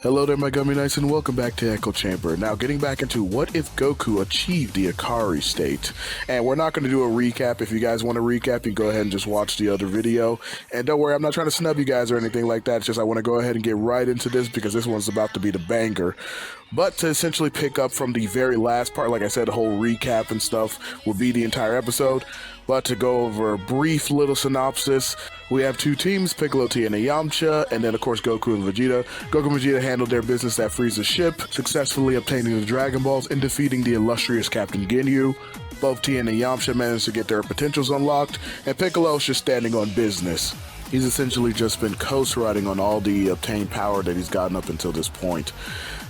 Hello there, my Gummy Knights, and welcome back to Echo Chamber. Now, getting back into what if Goku achieved the Ikari state. And we're not going to do a recap. If you guys want to recap, you can go ahead and just watch the other video. And don't worry, I'm not trying to snub you guys or anything like that. It's just I want to go ahead and get right into this because this one's about to be the banger. But to essentially pick up from the very last part, like I said, the whole recap and stuff will be the entire episode. But to go over a brief little synopsis, we have two teams, Piccolo, T, and Yamcha, and then of course Goku and Vegeta. Goku and Vegeta handled their business at Frieza's ship, successfully obtaining the Dragon Balls and defeating the illustrious Captain Ginyu. Both T and Yamcha managed to get their potentials unlocked, and Piccolo's just standing on business. He's essentially just been coast-riding on all the obtained power that he's gotten up until this point.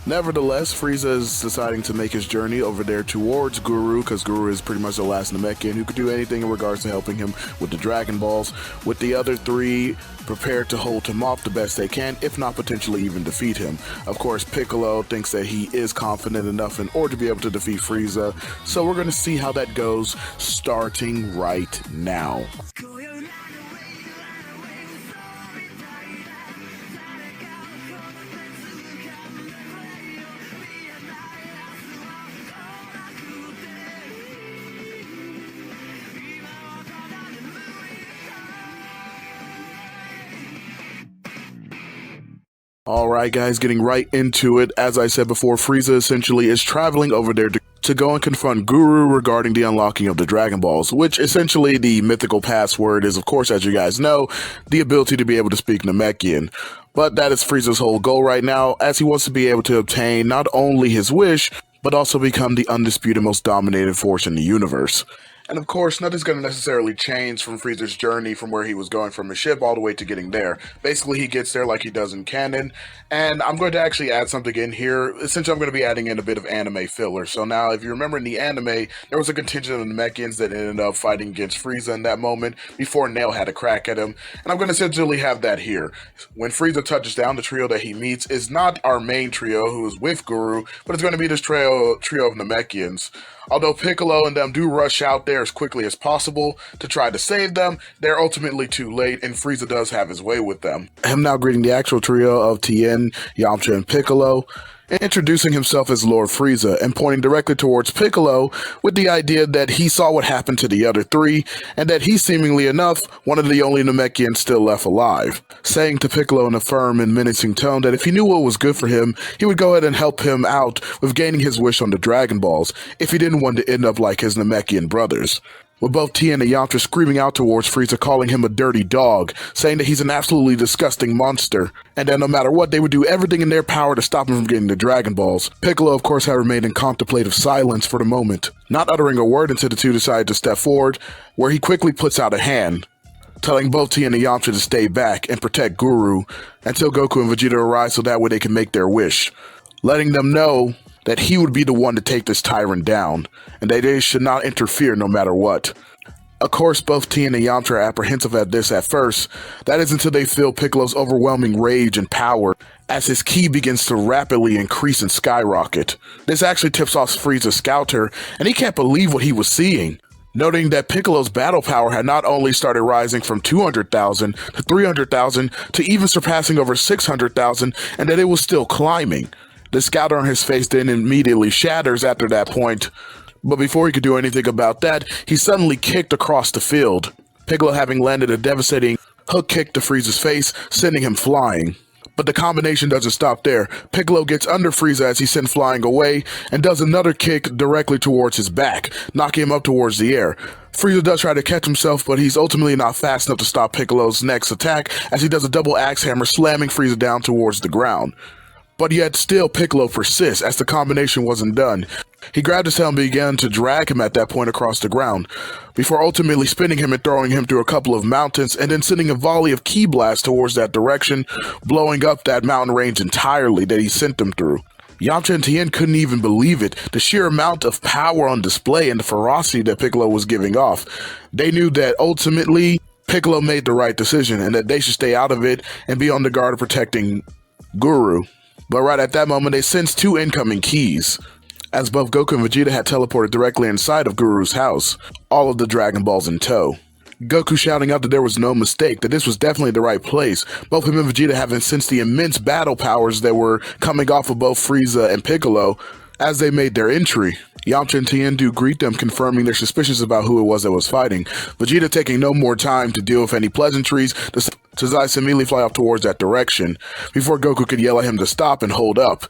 Nevertheless, Frieza is deciding to make his journey over there towards Guru, because Guru is pretty much the last Namekian who could do anything in regards to helping him with the Dragon Balls, with the other three prepared to hold him off the best they can, if not potentially even defeat him. Of course, Piccolo thinks that he is confident enough in order to be able to defeat Frieza, so we're going to see how that goes starting right now. Alright guys, getting right into it. As I said before, Frieza essentially is traveling over there to go and confront Guru regarding the unlocking of the Dragon Balls, which essentially the mythical password is, of course, as you guys know, the ability to be able to speak Namekian. But that is Frieza's whole goal right now, as he wants to be able to obtain not only his wish, but also become the undisputed most dominated force in the universe. And of course, nothing's going to necessarily change from Frieza's journey from where he was going from his ship all the way to getting there. Basically, he gets there like he does in canon, and I'm going to actually add something in here. Essentially, I'm going to be adding in a bit of anime filler. So now, if you remember in the anime, there was a contingent of Namekians that ended up fighting against Frieza in that moment before Nail had a crack at him, and I'm going to essentially have that here. When Frieza touches down, the trio that he meets is not our main trio who is with Guru, but it's going to be this trio of Namekians. Although Piccolo and them do rush out there as quickly as possible to try to save them, they're ultimately too late, and Frieza does have his way with them. Him now greeting the actual trio of Tien, Yamcha, and Piccolo, introducing himself as Lord Frieza and pointing directly towards Piccolo with the idea that he saw what happened to the other three and that he's seemingly enough one of the only Namekians still left alive, saying to Piccolo in a firm and menacing tone that if he knew what was good for him, he would go ahead and help him out with gaining his wish on the Dragon Balls if he didn't want to end up like his Namekian brothers. With both Tien and Yamcha screaming out towards Frieza, calling him a dirty dog, saying that he's an absolutely disgusting monster, and that no matter what, they would do everything in their power to stop him from getting the Dragon Balls. Piccolo, of course, had remained in contemplative silence for the moment, not uttering a word until the two decided to step forward, where he quickly puts out a hand, telling both Tien and Yamcha to stay back and protect Guru until Goku and Vegeta arrive so that way they can make their wish, letting them know that he would be the one to take this tyrant down, and that they should not interfere no matter what. Of course, both Tien and Yamcha are apprehensive at this at first. That is until they feel Piccolo's overwhelming rage and power as his ki begins to rapidly increase and skyrocket. This actually tips off Frieza's scouter, and he can't believe what he was seeing, noting that Piccolo's battle power had not only started rising from 200,000 to 300,000 to even surpassing over 600,000, and that it was still climbing. The scouter on his face then immediately shatters after that point, but before he could do anything about that, he suddenly kicked across the field, Piccolo having landed a devastating hook kick to Frieza's face, sending him flying. But the combination doesn't stop there. Piccolo gets under Frieza as he's sent flying away, and does another kick directly towards his back, knocking him up towards the air. Frieza does try to catch himself, but he's ultimately not fast enough to stop Piccolo's next attack, as he does a double axe hammer, slamming Frieza down towards the ground. But yet still Piccolo persists, as the combination wasn't done. He grabbed his helmet and began to drag him at that point across the ground, before ultimately spinning him and throwing him through a couple of mountains, and then sending a volley of ki blasts towards that direction, blowing up that mountain range entirely that he sent them through. Yamcha and Tien couldn't even believe it, the sheer amount of power on display and the ferocity that Piccolo was giving off. They knew that ultimately Piccolo made the right decision, and that they should stay out of it and be on the guard of protecting Guru. But right at that moment, they sensed two incoming keys, as both Goku and Vegeta had teleported directly inside of Guru's house, all of the Dragon Balls in tow. Goku shouting out that there was no mistake, that this was definitely the right place. Both him and Vegeta having sensed the immense battle powers that were coming off of both Frieza and Piccolo as they made their entry. Yamcha and Tien do greet them, confirming their suspicions about who it was that was fighting. Vegeta taking no more time to deal with any pleasantries, decides to immediately fly off towards that direction, before Goku could yell at him to stop and hold up.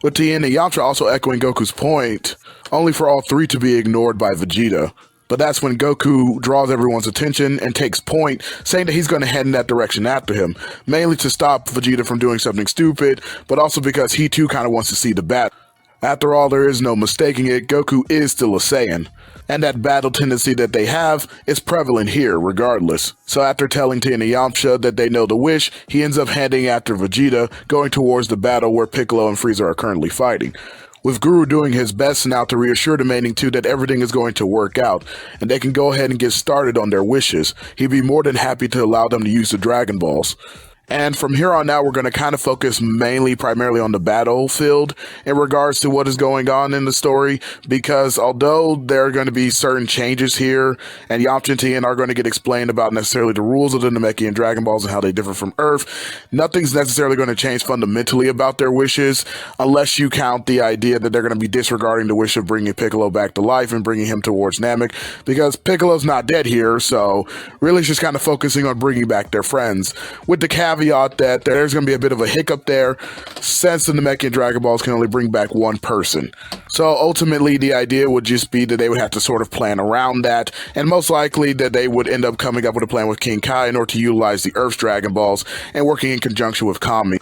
With Tien and Yamcha also echoing Goku's point, only for all three to be ignored by Vegeta. But that's when Goku draws everyone's attention and takes point, saying that he's going to head in that direction after him, mainly to stop Vegeta from doing something stupid, but also because he too kind of wants to see the battle. After all, there is no mistaking it, Goku is still a Saiyan, and that battle tendency that they have is prevalent here regardless. So after telling Tien and Yamcha that they know the wish, he ends up heading after Vegeta, going towards the battle where Piccolo and Frieza are currently fighting. With Guru doing his best now to reassure the remaining two that everything is going to work out, and they can go ahead and get started on their wishes. He'd be more than happy to allow them to use the Dragon Balls. And from here on out, we're going to kind of focus primarily on the battlefield in regards to what is going on in the story, because although there are going to be certain changes here, and Yamcha and Tien are going to get explained about necessarily the rules of the Namekian Dragon Balls and how they differ from Earth, nothing's necessarily going to change fundamentally about their wishes, unless you count the idea that they're going to be disregarding the wish of bringing Piccolo back to life and bringing him towards Namek, because Piccolo's not dead here, so really it's just kind of focusing on bringing back their friends, with the caveat that there's going to be a bit of a hiccup there, since the Namekian Dragon Balls can only bring back one person. So ultimately, the idea would just be that they would have to sort of plan around that, and most likely that they would end up coming up with a plan with King Kai in order to utilize the Earth's Dragon Balls and working in conjunction with Kami.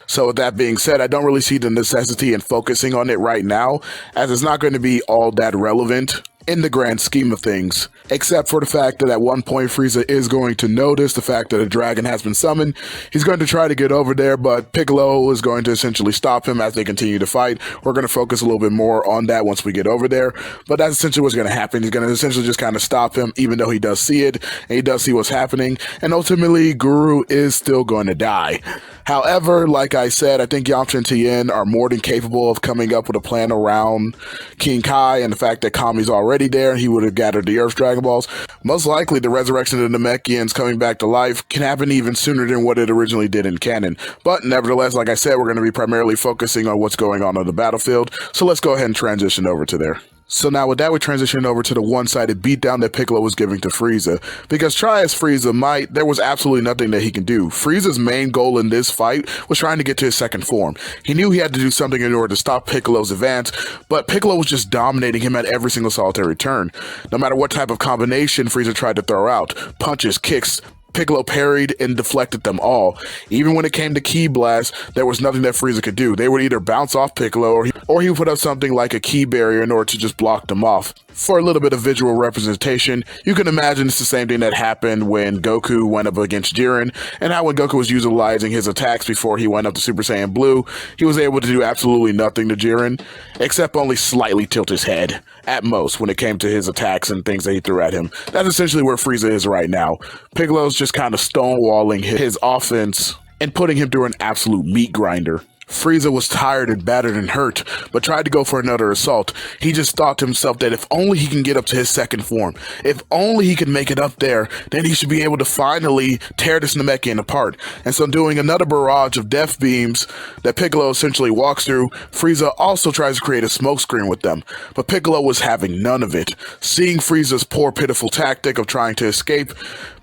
So with that being said, I don't really see the necessity in focusing on it right now, as it's not going to be all that relevant in the grand scheme of things, except for the fact that at one point Frieza is going to notice the fact that a dragon has been summoned. He's going to try to get over there, but Piccolo is going to essentially stop him as they continue to fight. We're going to focus a little bit more on that once we get over there, but that's essentially what's going to happen. He's going to essentially just kind of stop him, even though he does see it, and he does see what's happening, and ultimately Guru is still going to die. However, like I said, I think Yamcha and Tien are more than capable of coming up with a plan around King Kai and the fact that Kami's already there and he would have gathered the Earth's Dragon Balls. Most likely, the resurrection of the Namekians coming back to life can happen even sooner than what it originally did in canon. But nevertheless, like I said, we're going to be primarily focusing on what's going on the battlefield. So let's go ahead and transition over to there. So now with that, we transition over to the one-sided beatdown that Piccolo was giving to Frieza. Because try as Frieza might, there was absolutely nothing that he can do. Frieza's main goal in this fight was trying to get to his second form. He knew he had to do something in order to stop Piccolo's advance, but Piccolo was just dominating him at every single solitary turn. No matter what type of combination Frieza tried to throw out, punches, kicks, Piccolo parried and deflected them all. Even when it came to Ki Blast, there was nothing that Frieza could do. They would either bounce off Piccolo or he would put up something like a Ki barrier in order to just block them off. For a little bit of visual representation, you can imagine it's the same thing that happened when Goku went up against Jiren, and how when Goku was utilizing his attacks before he went up to Super Saiyan Blue, he was able to do absolutely nothing to Jiren, except only slightly tilt his head, at most, when it came to his attacks and things that he threw at him. That's essentially where Frieza is right now. Piccolo's just kind of stonewalling his offense and putting him through an absolute meat grinder. Frieza was tired and battered and hurt, but tried to go for another assault. He just thought to himself that if only he can get up to his second form, if only he can make it up there, then he should be able to finally tear this Namekian apart. And so doing another barrage of death beams that Piccolo essentially walks through, Frieza also tries to create a smokescreen with them. But Piccolo was having none of it. Seeing Frieza's poor, pitiful tactic of trying to escape,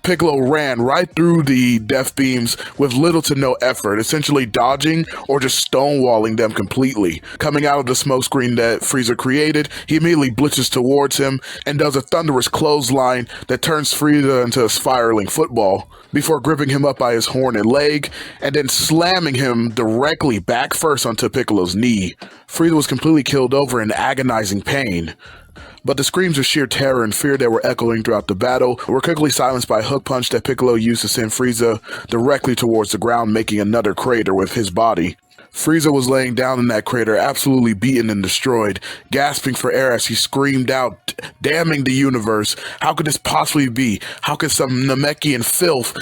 Piccolo ran right through the death beams with little to no effort, essentially dodging or just stonewalling them completely. Coming out of the smokescreen that Frieza created, he immediately blitzes towards him and does a thunderous clothesline that turns Frieza into a spiraling football, before gripping him up by his horn and leg, and then slamming him directly back first onto Piccolo's knee. Frieza was completely killed over in agonizing pain. But the screams of sheer terror and fear that were echoing throughout the battle were quickly silenced by a hook punch that Piccolo used to send Frieza directly towards the ground, making another crater with his body. Frieza was laying down in that crater, absolutely beaten and destroyed, gasping for air as he screamed out, damning the universe. How could this possibly be? How could some Namekian filth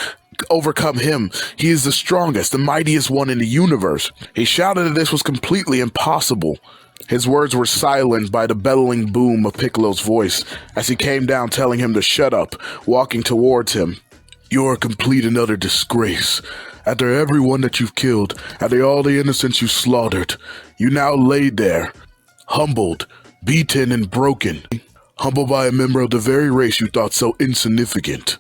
overcome him. He is the strongest, the mightiest one in the universe. He shouted that this was completely impossible. His words were silenced by the bellowing boom of Piccolo's voice as he came down telling him to shut up, walking towards him. You are a complete and utter disgrace. After everyone that you've killed, after all the innocents you slaughtered, you now lay there, humbled, beaten and broken, humbled by a member of the very race you thought so insignificant.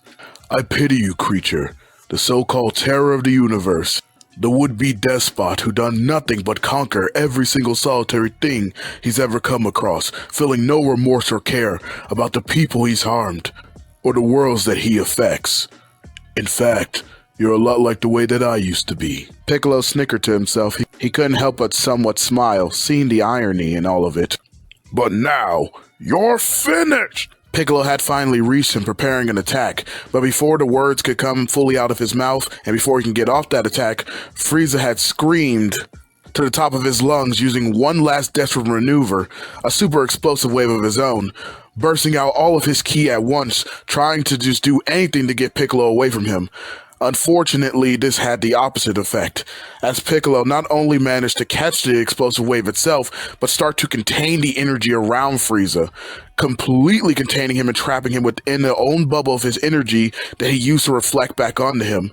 I pity you, creature, the so-called terror of the universe, the would-be despot who done nothing but conquer every single solitary thing he's ever come across, feeling no remorse or care about the people he's harmed, or the worlds that he affects. In fact, you're a lot like the way that I used to be. Piccolo snickered to himself. He couldn't help but somewhat smile, seeing the irony in all of it. But now, you're finished! Piccolo had finally reached him, preparing an attack, but before the words could come fully out of his mouth, and before he can get off that attack, Frieza had screamed to the top of his lungs using one last desperate maneuver, a super explosive wave of his own, bursting out all of his ki at once, trying to just do anything to get Piccolo away from him. Unfortunately, this had the opposite effect, as Piccolo not only managed to catch the explosive wave itself, but start to contain the energy around Frieza, completely containing him and trapping him within the own bubble of his energy that he used to reflect back onto him,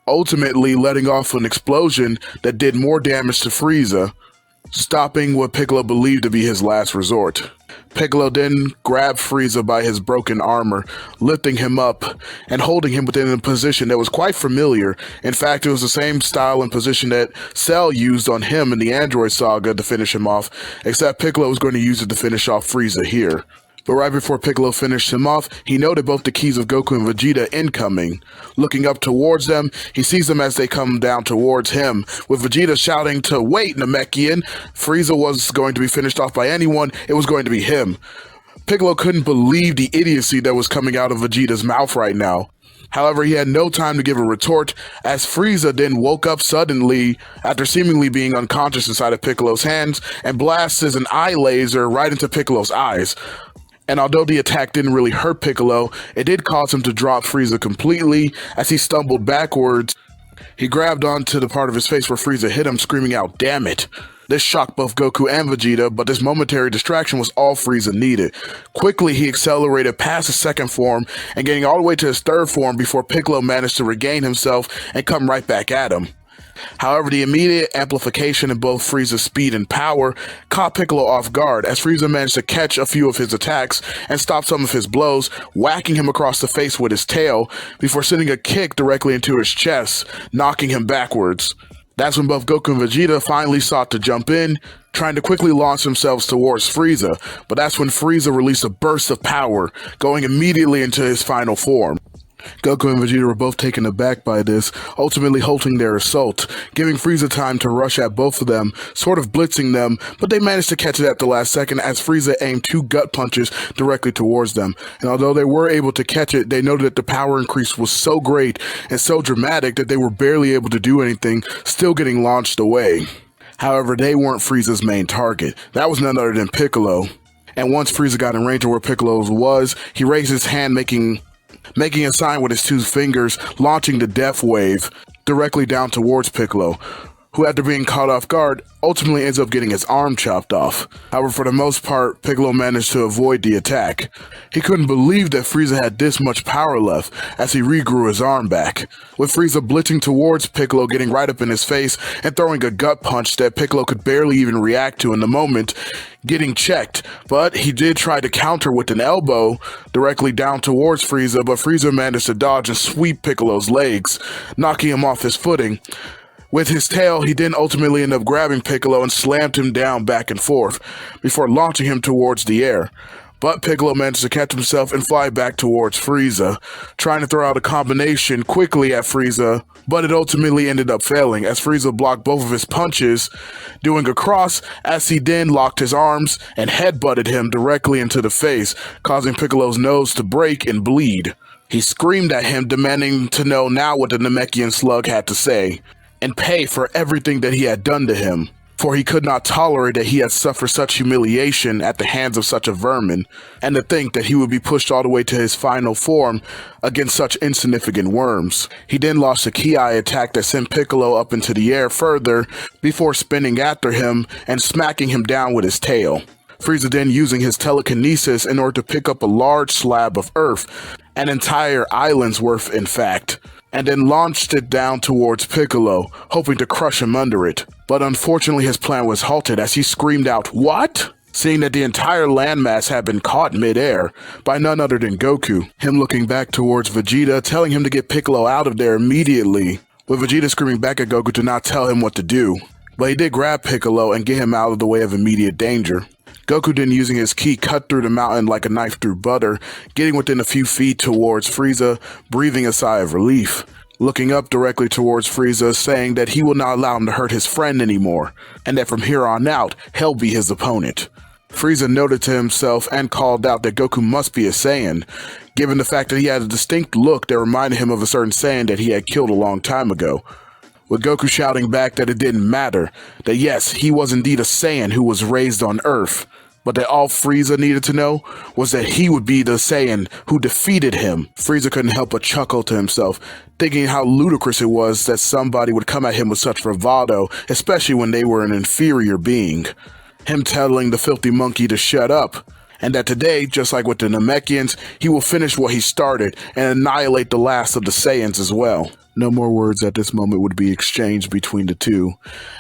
ultimately letting off an explosion that did more damage to Frieza, stopping what Piccolo believed to be his last resort. Piccolo then grabbed Frieza by his broken armor, lifting him up and holding him within a position that was quite familiar. In fact, it was the same style and position that Cell used on him in the Android Saga to finish him off, except Piccolo was going to use it to finish off Frieza here. But right before Piccolo finished him off, he noted both the keys of Goku and Vegeta incoming. Looking up towards them, he sees them as they come down towards him, with Vegeta shouting to wait, Namekian. Frieza was going to be finished off by anyone, it was going to be him. Piccolo couldn't believe the idiocy that was coming out of Vegeta's mouth right now. However, he had no time to give a retort, as Frieza then woke up suddenly after seemingly being unconscious inside of Piccolo's hands and blasts an eye laser right into Piccolo's eyes. And although the attack didn't really hurt Piccolo, it did cause him to drop Frieza completely as he stumbled backwards. He grabbed onto the part of his face where Frieza hit him, screaming out, "Damn it!" This shocked both Goku and Vegeta, but this momentary distraction was all Frieza needed. Quickly, he accelerated past his second form and getting all the way to his third form before Piccolo managed to regain himself and come right back at him. However, the immediate amplification in both Frieza's speed and power caught Piccolo off guard as Frieza managed to catch a few of his attacks and stop some of his blows, whacking him across the face with his tail before sending a kick directly into his chest, knocking him backwards. That's when both Goku and Vegeta finally sought to jump in, trying to quickly launch themselves towards Frieza, but that's when Frieza released a burst of power, going immediately into his final form. Goku and Vegeta were both taken aback by this, ultimately halting their assault, giving Frieza time to rush at both of them, sort of blitzing them, but they managed to catch it at the last second as Frieza aimed two gut punches directly towards them. And although they were able to catch it, they noted that the power increase was so great and so dramatic that they were barely able to do anything, still getting launched away. However, they weren't Frieza's main target. That was none other than Piccolo. And once Frieza got in range of where Piccolo was, he raised his hand, making a sign with his two fingers, launching the Death Wave directly down towards Piccolo, who, after being caught off guard, ultimately ends up getting his arm chopped off. However, for the most part, Piccolo managed to avoid the attack. He couldn't believe that Frieza had this much power left as he regrew his arm back, with Frieza blitzing towards Piccolo, getting right up in his face and throwing a gut punch that Piccolo could barely even react to in the moment, getting checked. But he did try to counter with an elbow directly down towards Frieza, but Frieza managed to dodge and sweep Piccolo's legs, knocking him off his footing. With his tail, he then ultimately ended up grabbing Piccolo and slammed him down back and forth, before launching him towards the air. But Piccolo managed to catch himself and fly back towards Frieza, trying to throw out a combination quickly at Frieza, but it ultimately ended up failing as Frieza blocked both of his punches, doing a cross as he then locked his arms and headbutted him directly into the face, causing Piccolo's nose to break and bleed. He screamed at him, demanding to know now what the Namekian slug had to say, and pay for everything that he had done to him. for he could not tolerate that he had suffered such humiliation at the hands of such a vermin, and to think that he would be pushed all the way to his final form against such insignificant worms. He then launched a ki attack that sent Piccolo up into the air further before spinning after him and smacking him down with his tail. Frieza then using his telekinesis in order to pick up a large slab of earth, an entire island's worth in fact, and then launched it down towards Piccolo, hoping to crush him under it. But unfortunately his plan was halted as he screamed out, "What?" Seeing that the entire landmass had been caught mid-air by none other than Goku, him looking back towards Vegeta, telling him to get Piccolo out of there immediately, with Vegeta screaming back at Goku to not tell him what to do. But he did grab Piccolo and get him out of the way of immediate danger. Goku then using his ki cut through the mountain like a knife through butter, getting within a few feet towards Frieza, breathing a sigh of relief. Looking up directly towards Frieza, saying that he will not allow him to hurt his friend anymore, and that from here on out, he'll be his opponent. Frieza noted to himself and called out that Goku must be a Saiyan, given the fact that he had a distinct look that reminded him of a certain Saiyan that he had killed a long time ago. With Goku shouting back that it didn't matter, that yes, he was indeed a Saiyan who was raised on Earth, but that all Frieza needed to know was that he would be the Saiyan who defeated him. Frieza couldn't help but chuckle to himself, thinking how ludicrous it was that somebody would come at him with such bravado, especially when they were an inferior being. Him telling the filthy monkey to shut up, and that today, just like with the Namekians, he will finish what he started and annihilate the last of the Saiyans as well. No more words at this moment would be exchanged between the two,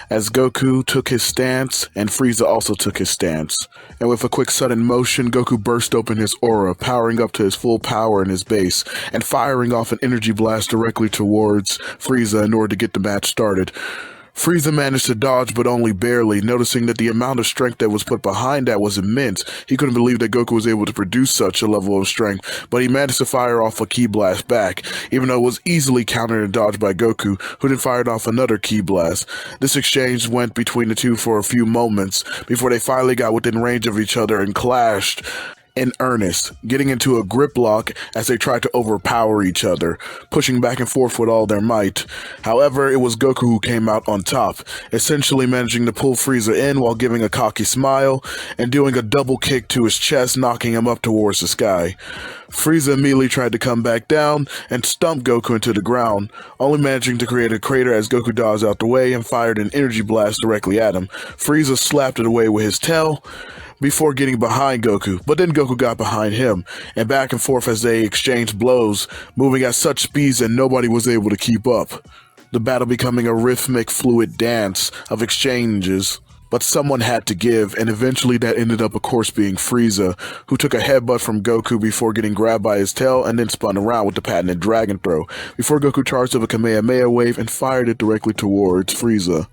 as Goku took his stance and Frieza also took his stance. And with a quick sudden motion, Goku burst open his aura, powering up to his full power in his base, and firing off an energy blast directly towards Frieza in order to get the match started. Frieza managed to dodge, but only barely, noticing that the amount of strength that was put behind that was immense. He couldn't believe that Goku was able to produce such a level of strength, but he managed to fire off a ki blast back, even though it was easily countered and dodged by Goku, who then fired off another ki blast. This exchange went between the two for a few moments, before they finally got within range of each other and clashed in earnest, getting into a grip lock as they tried to overpower each other, pushing back and forth with all their might. However, it was Goku who came out on top, essentially managing to pull Frieza in while giving a cocky smile and doing a double kick to his chest, knocking him up towards the sky. Frieza immediately tried to come back down and stump Goku into the ground, only managing to create a crater as Goku dodged out the way and fired an energy blast directly at him. Frieza slapped it away with his tail before getting behind Goku, but then Goku got behind him, and back and forth as they exchanged blows, moving at such speeds that nobody was able to keep up. The battle becoming a rhythmic, fluid dance of exchanges, but someone had to give, and eventually that ended up of course being Frieza, who took a headbutt from Goku before getting grabbed by his tail and then spun around with the patented Dragon Throw, before Goku charged with a Kamehameha wave and fired it directly towards Frieza.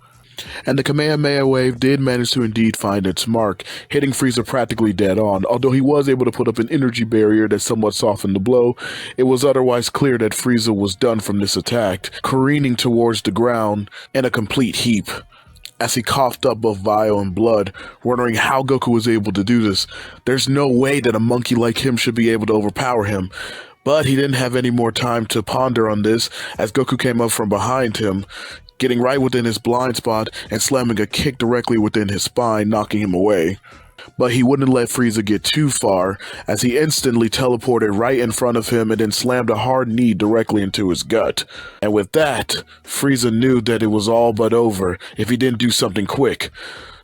And the Kamehameha wave did manage to indeed find its mark, hitting Frieza practically dead on. Although he was able to put up an energy barrier that somewhat softened the blow, it was otherwise clear that Frieza was done from this attack, careening towards the ground in a complete heap, as he coughed up both bile and blood, wondering how Goku was able to do this. There's no way that a monkey like him should be able to overpower him. But he didn't have any more time to ponder on this, as Goku came up from behind him, getting right within his blind spot and slamming a kick directly within his spine, knocking him away. But he wouldn't let Frieza get too far, as he instantly teleported right in front of him and then slammed a hard knee directly into his gut. And with that, Frieza knew that it was all but over if he didn't do something quick.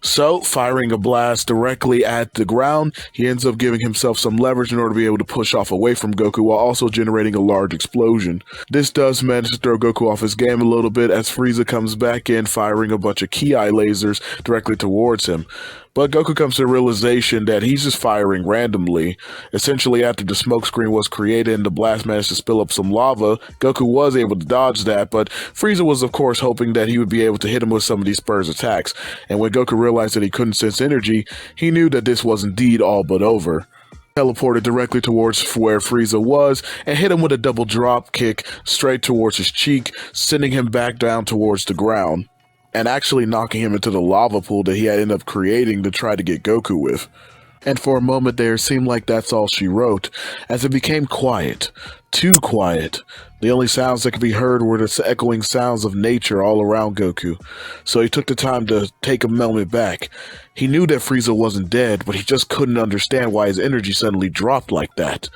So, firing a blast directly at the ground, he ends up giving himself some leverage in order to be able to push off away from Goku while also generating a large explosion. This does manage to throw Goku off his game a little bit as Frieza comes back in, firing a bunch of ki lasers directly towards him. But Goku comes to the realization that he's just firing randomly. Essentially, after the smoke screen was created and the blast managed to spill up some lava, Goku was able to dodge that, but Frieza was of course hoping that he would be able to hit him with some of these Spurs attacks. And when Goku realized that he couldn't sense energy, he knew that this was indeed all but over. Teleported directly towards where Frieza was and hit him with a double drop kick straight towards his cheek, sending him back down towards the ground, and actually knocking him into the lava pool that he had ended up creating to try to get Goku with. And for a moment there, it seemed like that's all she wrote, as it became quiet. Too quiet. The only sounds that could be heard were the echoing sounds of nature all around Goku. So he took the time to take a moment back. He knew that Frieza wasn't dead, but he just couldn't understand why his energy suddenly dropped like that.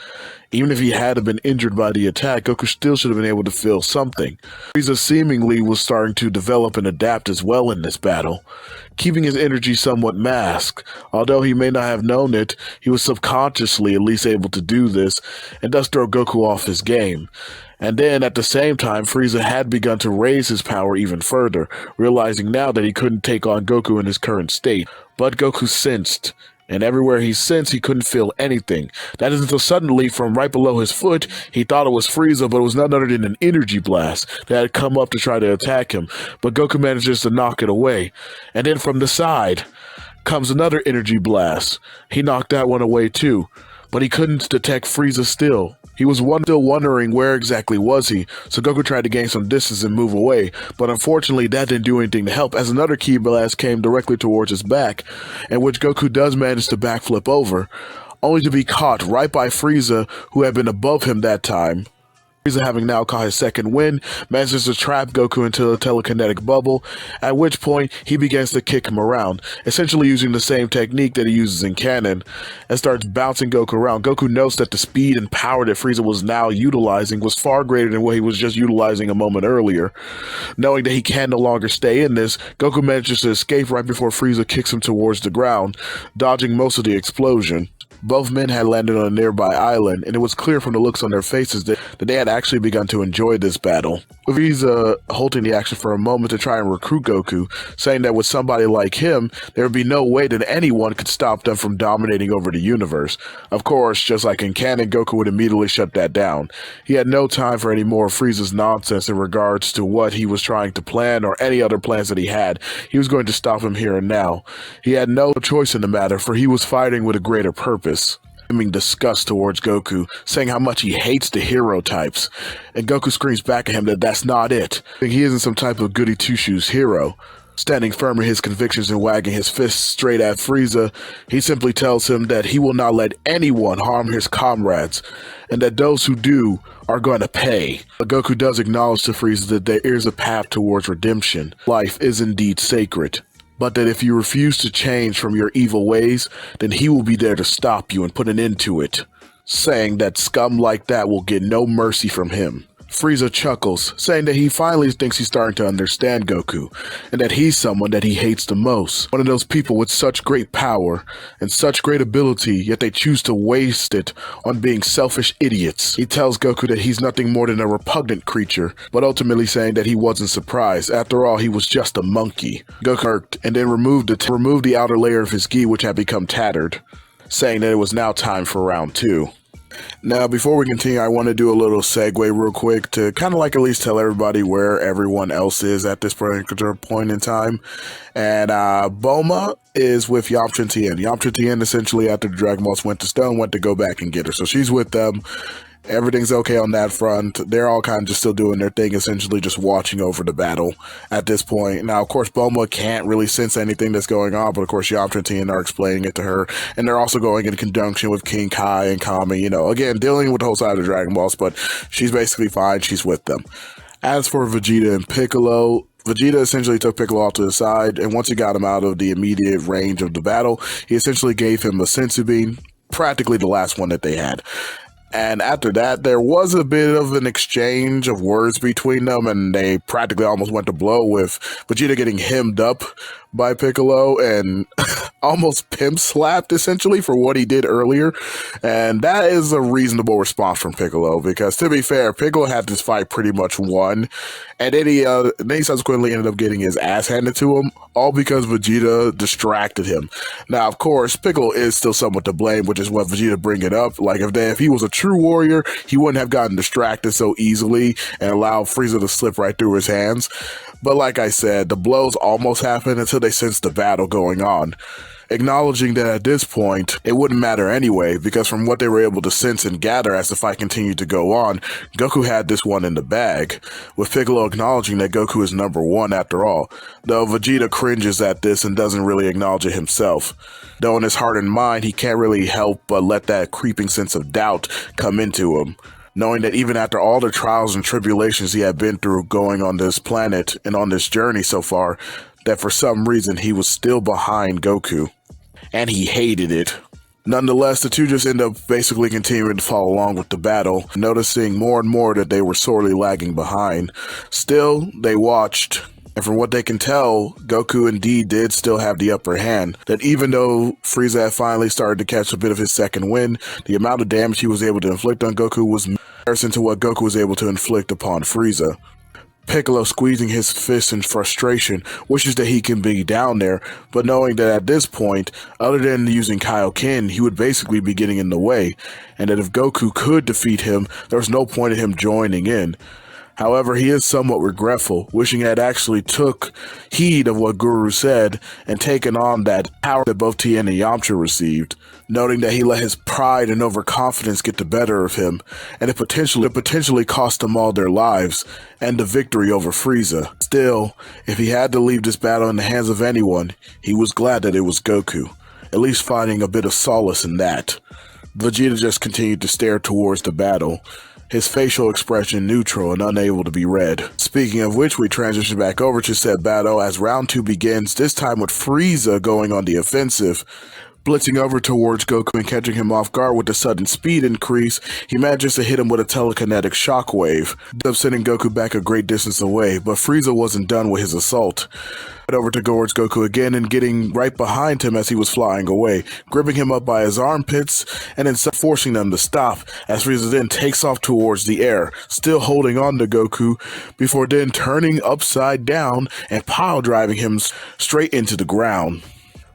Even if he had been injured by the attack, Goku still should have been able to feel something. Frieza seemingly was starting to develop and adapt as well in this battle, keeping his energy somewhat masked. Although he may not have known it, he was subconsciously at least able to do this, and thus throw Goku off his game. And then, at the same time, Frieza had begun to raise his power even further, realizing now that he couldn't take on Goku in his current state. But Goku sensed, and everywhere he sensed, he couldn't feel anything. That is until suddenly, from right below his foot, he thought it was Frieza, but it was none other than an energy blast that had come up to try to attack him. But Goku manages to knock it away. And then from the side comes another energy blast. He knocked that one away too, but he couldn't detect Frieza still. He was still wondering where exactly was he, so Goku tried to gain some distance and move away, but unfortunately that didn't do anything to help as another ki blast came directly towards his back, in which Goku does manage to backflip over, only to be caught right by Frieza, who had been above him that time. Frieza, having now caught his second win, manages to trap Goku into a telekinetic bubble, at which point he begins to kick him around, essentially using the same technique that he uses in canon, and starts bouncing Goku around. Goku notes that the speed and power that Frieza was now utilizing was far greater than what he was just utilizing a moment earlier. Knowing that he can no longer stay in this, Goku manages to escape right before Frieza kicks him towards the ground, dodging most of the explosion. Both men had landed on a nearby island, and it was clear from the looks on their faces that they had actually begun to enjoy this battle. With Frieza halting the action for a moment to try and recruit Goku, saying that with somebody like him, there would be no way that anyone could stop them from dominating over the universe. Of course, just like in canon, Goku would immediately shut that down. He had no time for any more of Frieza's nonsense in regards to what he was trying to plan or any other plans that he had. He was going to stop him here and now. He had no choice in the matter, for he was fighting with a greater purpose. Disgust towards Goku, saying how much he hates the hero types, and Goku screams back at him that that's not it. He isn't some type of goody two-shoes hero. Standing firm in his convictions and wagging his fists straight at Frieza, he simply tells him that he will not let anyone harm his comrades, and that those who do are going to pay. But Goku does acknowledge to Frieza that there is a path towards redemption. Life is indeed sacred, but that if you refuse to change from your evil ways, then he will be there to stop you and put an end to it, saying that scum like that will get no mercy from him. Frieza chuckles, saying that he finally thinks he's starting to understand Goku, and that he's someone that he hates the most. One of those people with such great power and such great ability, yet they choose to waste it on being selfish idiots. He tells Goku that he's nothing more than a repugnant creature, but ultimately saying that he wasn't surprised. After all, he was just a monkey. Goku irked and then removed the outer layer of his gi, which had become tattered, saying that it was now time for round 2. Now, before we continue, I want to do a little segue real quick to kind of like at least tell everybody where everyone else is at this particular point in time. And Bulma is with Yamcha and Tien. Yamcha and Tien, essentially, after the Dragon Balls went to Stone, went to go back and get her. So she's with them. Everything's okay on that front. They're all kind of just still doing their thing, essentially just watching over the battle at this point. Now, of course, Bulma can't really sense anything that's going on, but of course, Yamcha and Tien are explaining it to her, and they're also going in conjunction with King Kai and Kami, you know, again, dealing with the whole side of the Dragon Balls, but she's basically fine. She's with them. As for Vegeta and Piccolo, Vegeta essentially took Piccolo off to the side, and once he got him out of the immediate range of the battle, he essentially gave him a senzu bean, practically the last one that they had. And after that, there was a bit of an exchange of words between them, and they practically almost went to blow, with Vegeta getting hemmed up by Piccolo and almost pimp slapped, essentially, for what he did earlier. And that is a reasonable response from Piccolo, because to be fair, Piccolo had this fight pretty much won, and then he subsequently ended up getting his ass handed to him, all because Vegeta distracted him. Now, of course, Piccolo is still somewhat to blame, which is what Vegeta bring it up. Like, if he was a true warrior, he wouldn't have gotten distracted so easily and allowed Frieza to slip right through his hands. But like I said, the blows almost happened until they sensed the battle going on, acknowledging that at this point, it wouldn't matter anyway, because from what they were able to sense and gather as the fight continued to go on, Goku had this one in the bag, with Piccolo acknowledging that Goku is number one after all, though Vegeta cringes at this and doesn't really acknowledge it himself. Though in his heart and mind, he can't really help but let that creeping sense of doubt come into him. knowing that even after all the trials and tribulations he had been through going on this planet and on this journey so far, that for some reason he was still behind Goku. And he hated it. Nonetheless, the two just end up basically continuing to follow along with the battle, noticing more and more that they were sorely lagging behind. Still, they watched, and from what they can tell, Goku indeed did still have the upper hand. That even though Frieza had finally started to catch a bit of his second wind, the amount of damage he was able to inflict on Goku was in comparison to what Goku was able to inflict upon Frieza. Piccolo, squeezing his fists in frustration, wishes that he can be down there, but knowing that at this point, other than using Kaioken, he would basically be getting in the way, and that if Goku could defeat him, there was no point in him joining in. However, he is somewhat regretful, wishing he had actually took heed of what Guru said and taken on that power that both Tien and Yamcha received, noting that he let his pride and overconfidence get the better of him, and it potentially cost them all their lives and the victory over Frieza. Still, if he had to leave this battle in the hands of anyone, he was glad that it was Goku, at least finding a bit of solace in that. Vegeta just continued to stare towards the battle, his facial expression neutral and unable to be read. Speaking of which, we transition back over to said battle as round 2 begins, this time with Frieza going on the offensive. Blitzing over towards Goku and catching him off guard with a sudden speed increase, he manages to hit him with a telekinetic shockwave, sending Goku back a great distance away, but Frieza wasn't done with his assault. Over to towards Goku again and getting right behind him as he was flying away, gripping him up by his armpits and then forcing them to stop, as Frieza then takes off towards the air, still holding on to Goku, before then turning upside down and pile driving him straight into the ground.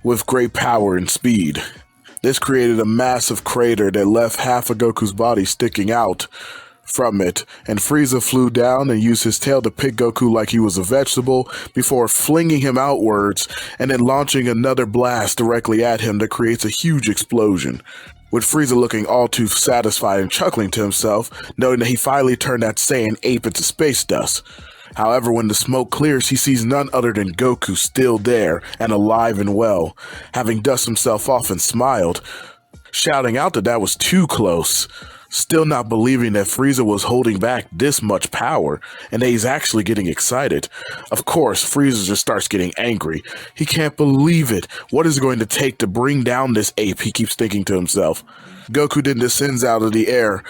With great power and speed. This created a massive crater that left half of Goku's body sticking out from it, and Frieza flew down and used his tail to pick Goku like he was a vegetable before flinging him outwards and then launching another blast directly at him that creates a huge explosion. With Frieza looking all too satisfied and chuckling to himself, knowing that he finally turned that Saiyan ape into space dust. However, when the smoke clears, he sees none other than Goku still there and alive and well, having dusted himself off and smiled, shouting out that that was too close, still not believing that Frieza was holding back this much power and that he's actually getting excited. Of course, Frieza just starts getting angry. He can't believe it. What is it going to take to bring down this ape, he keeps thinking to himself. Goku then descends out of the air,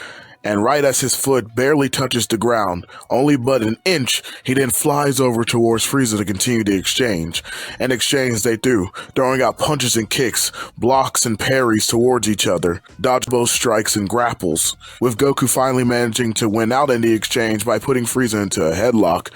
and right as his foot barely touches the ground, only but an inch, he then flies over towards Frieza to continue the exchange. And exchange they threw, throwing out punches and kicks, blocks and parries towards each other, dodge both strikes and grapples, with Goku finally managing to win out in the exchange by putting Frieza into a headlock.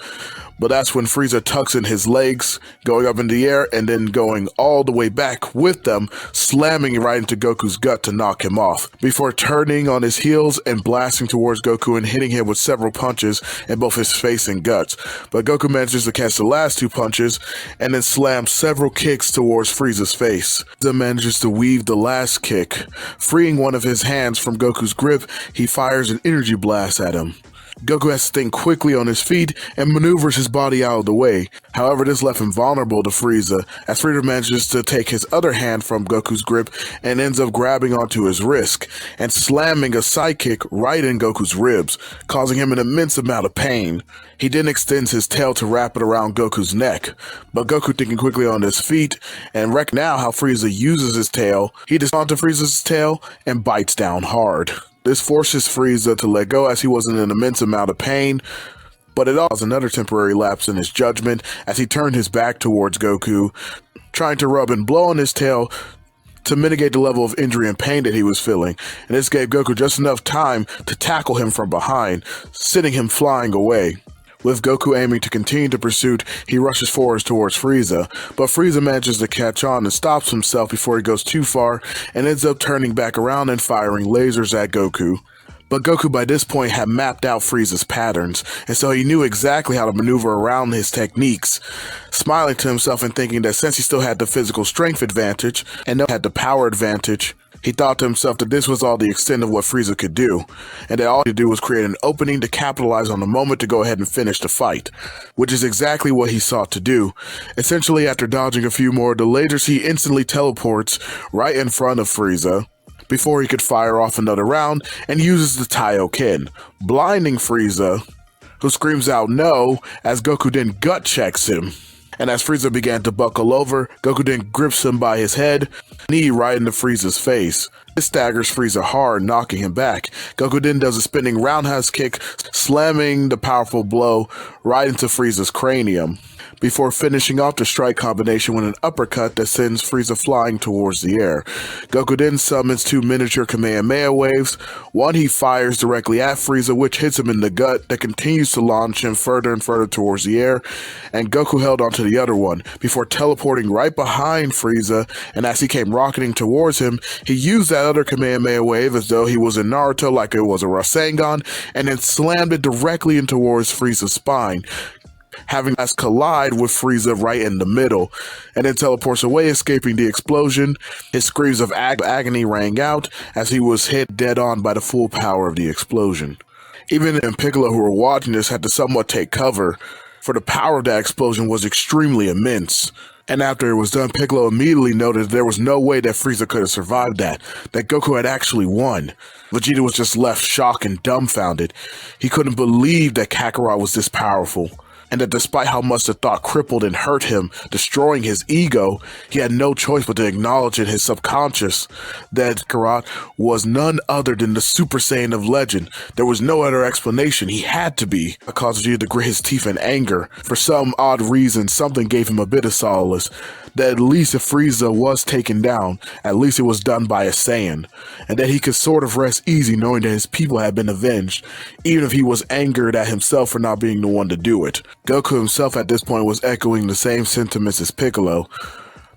But that's when Frieza tucks in his legs, going up in the air and then going all the way back with them, slamming right into Goku's gut to knock him off, before turning on his heels and blasting towards Goku and hitting him with several punches in both his face and guts. But Goku manages to catch the last 2 punches and then slams several kicks towards Frieza's face. Frieza manages to weave the last kick. Freeing one of his hands from Goku's grip, he fires an energy blast at him. Goku has to think quickly on his feet and maneuvers his body out of the way. However, this left him vulnerable to Frieza, as Frieza manages to take his other hand from Goku's grip and ends up grabbing onto his wrist and slamming a sidekick right in Goku's ribs, causing him an immense amount of pain. He then extends his tail to wrap it around Goku's neck, but Goku, thinking quickly on his feet and reckon now how Frieza uses his tail, he descends onto Frieza's tail and bites down hard. This forces Frieza to let go as he was in an immense amount of pain, but it caused another temporary lapse in his judgment as he turned his back towards Goku, trying to rub and blow on his tail to mitigate the level of injury and pain that he was feeling, and this gave Goku just enough time to tackle him from behind, sending him flying away. With Goku aiming to continue the pursuit, he rushes forward towards Frieza, but Frieza manages to catch on and stops himself before he goes too far and ends up turning back around and firing lasers at Goku. But Goku by this point had mapped out Frieza's patterns, and so he knew exactly how to maneuver around his techniques, smiling to himself and thinking that since he still had the physical strength advantage and had the power advantage, he thought to himself that this was all the extent of what Frieza could do, and that all he could do was create an opening to capitalize on the moment to go ahead and finish the fight, which is exactly what he sought to do. Essentially, after dodging a few more of the lasers, he instantly teleports right in front of Frieza, before he could fire off another round and uses the Taioken, blinding Frieza, who screams out no as Goku then gut checks him. And as Frieza began to buckle over, Goku then grips him by his head, knee right into Frieza's face. This staggers Frieza hard, knocking him back. Goku then does a spinning roundhouse kick, slamming the powerful blow right into Frieza's cranium, before finishing off the strike combination with an uppercut that sends Frieza flying towards the air. Goku then summons 2 miniature Kamehameha waves. One he fires directly at Frieza, which hits him in the gut, that continues to launch him further and further towards the air, and Goku held onto the other one, before teleporting right behind Frieza, and as he came rocketing towards him, he used that other Kamehameha wave as though he was in Naruto, like it was a Rasengan, and then slammed it directly in towards Frieza's spine, having us collide with Frieza right in the middle, and then teleports away, escaping the explosion. His screams of agony rang out as he was hit dead on by the full power of the explosion. Even Piccolo, who were watching this, had to somewhat take cover, for the power of that explosion was extremely immense. And after it was done, Piccolo immediately noted there was no way that Frieza could have survived that Goku had actually won. Vegeta was just left shocked and dumbfounded. He couldn't believe that Kakarot was this powerful, and that despite how much the thought crippled and hurt him, destroying his ego, he had no choice but to acknowledge in his subconscious that Kakarot was none other than the Super Saiyan of legend. There was no other explanation. He had to be. It caused Vegeta to grit his teeth in anger. For some odd reason, something gave him a bit of solace, that at least if Frieza was taken down, at least it was done by a Saiyan, and that he could sort of rest easy knowing that his people had been avenged, even if he was angered at himself for not being the one to do it. Goku himself at this point was echoing the same sentiments as Piccolo.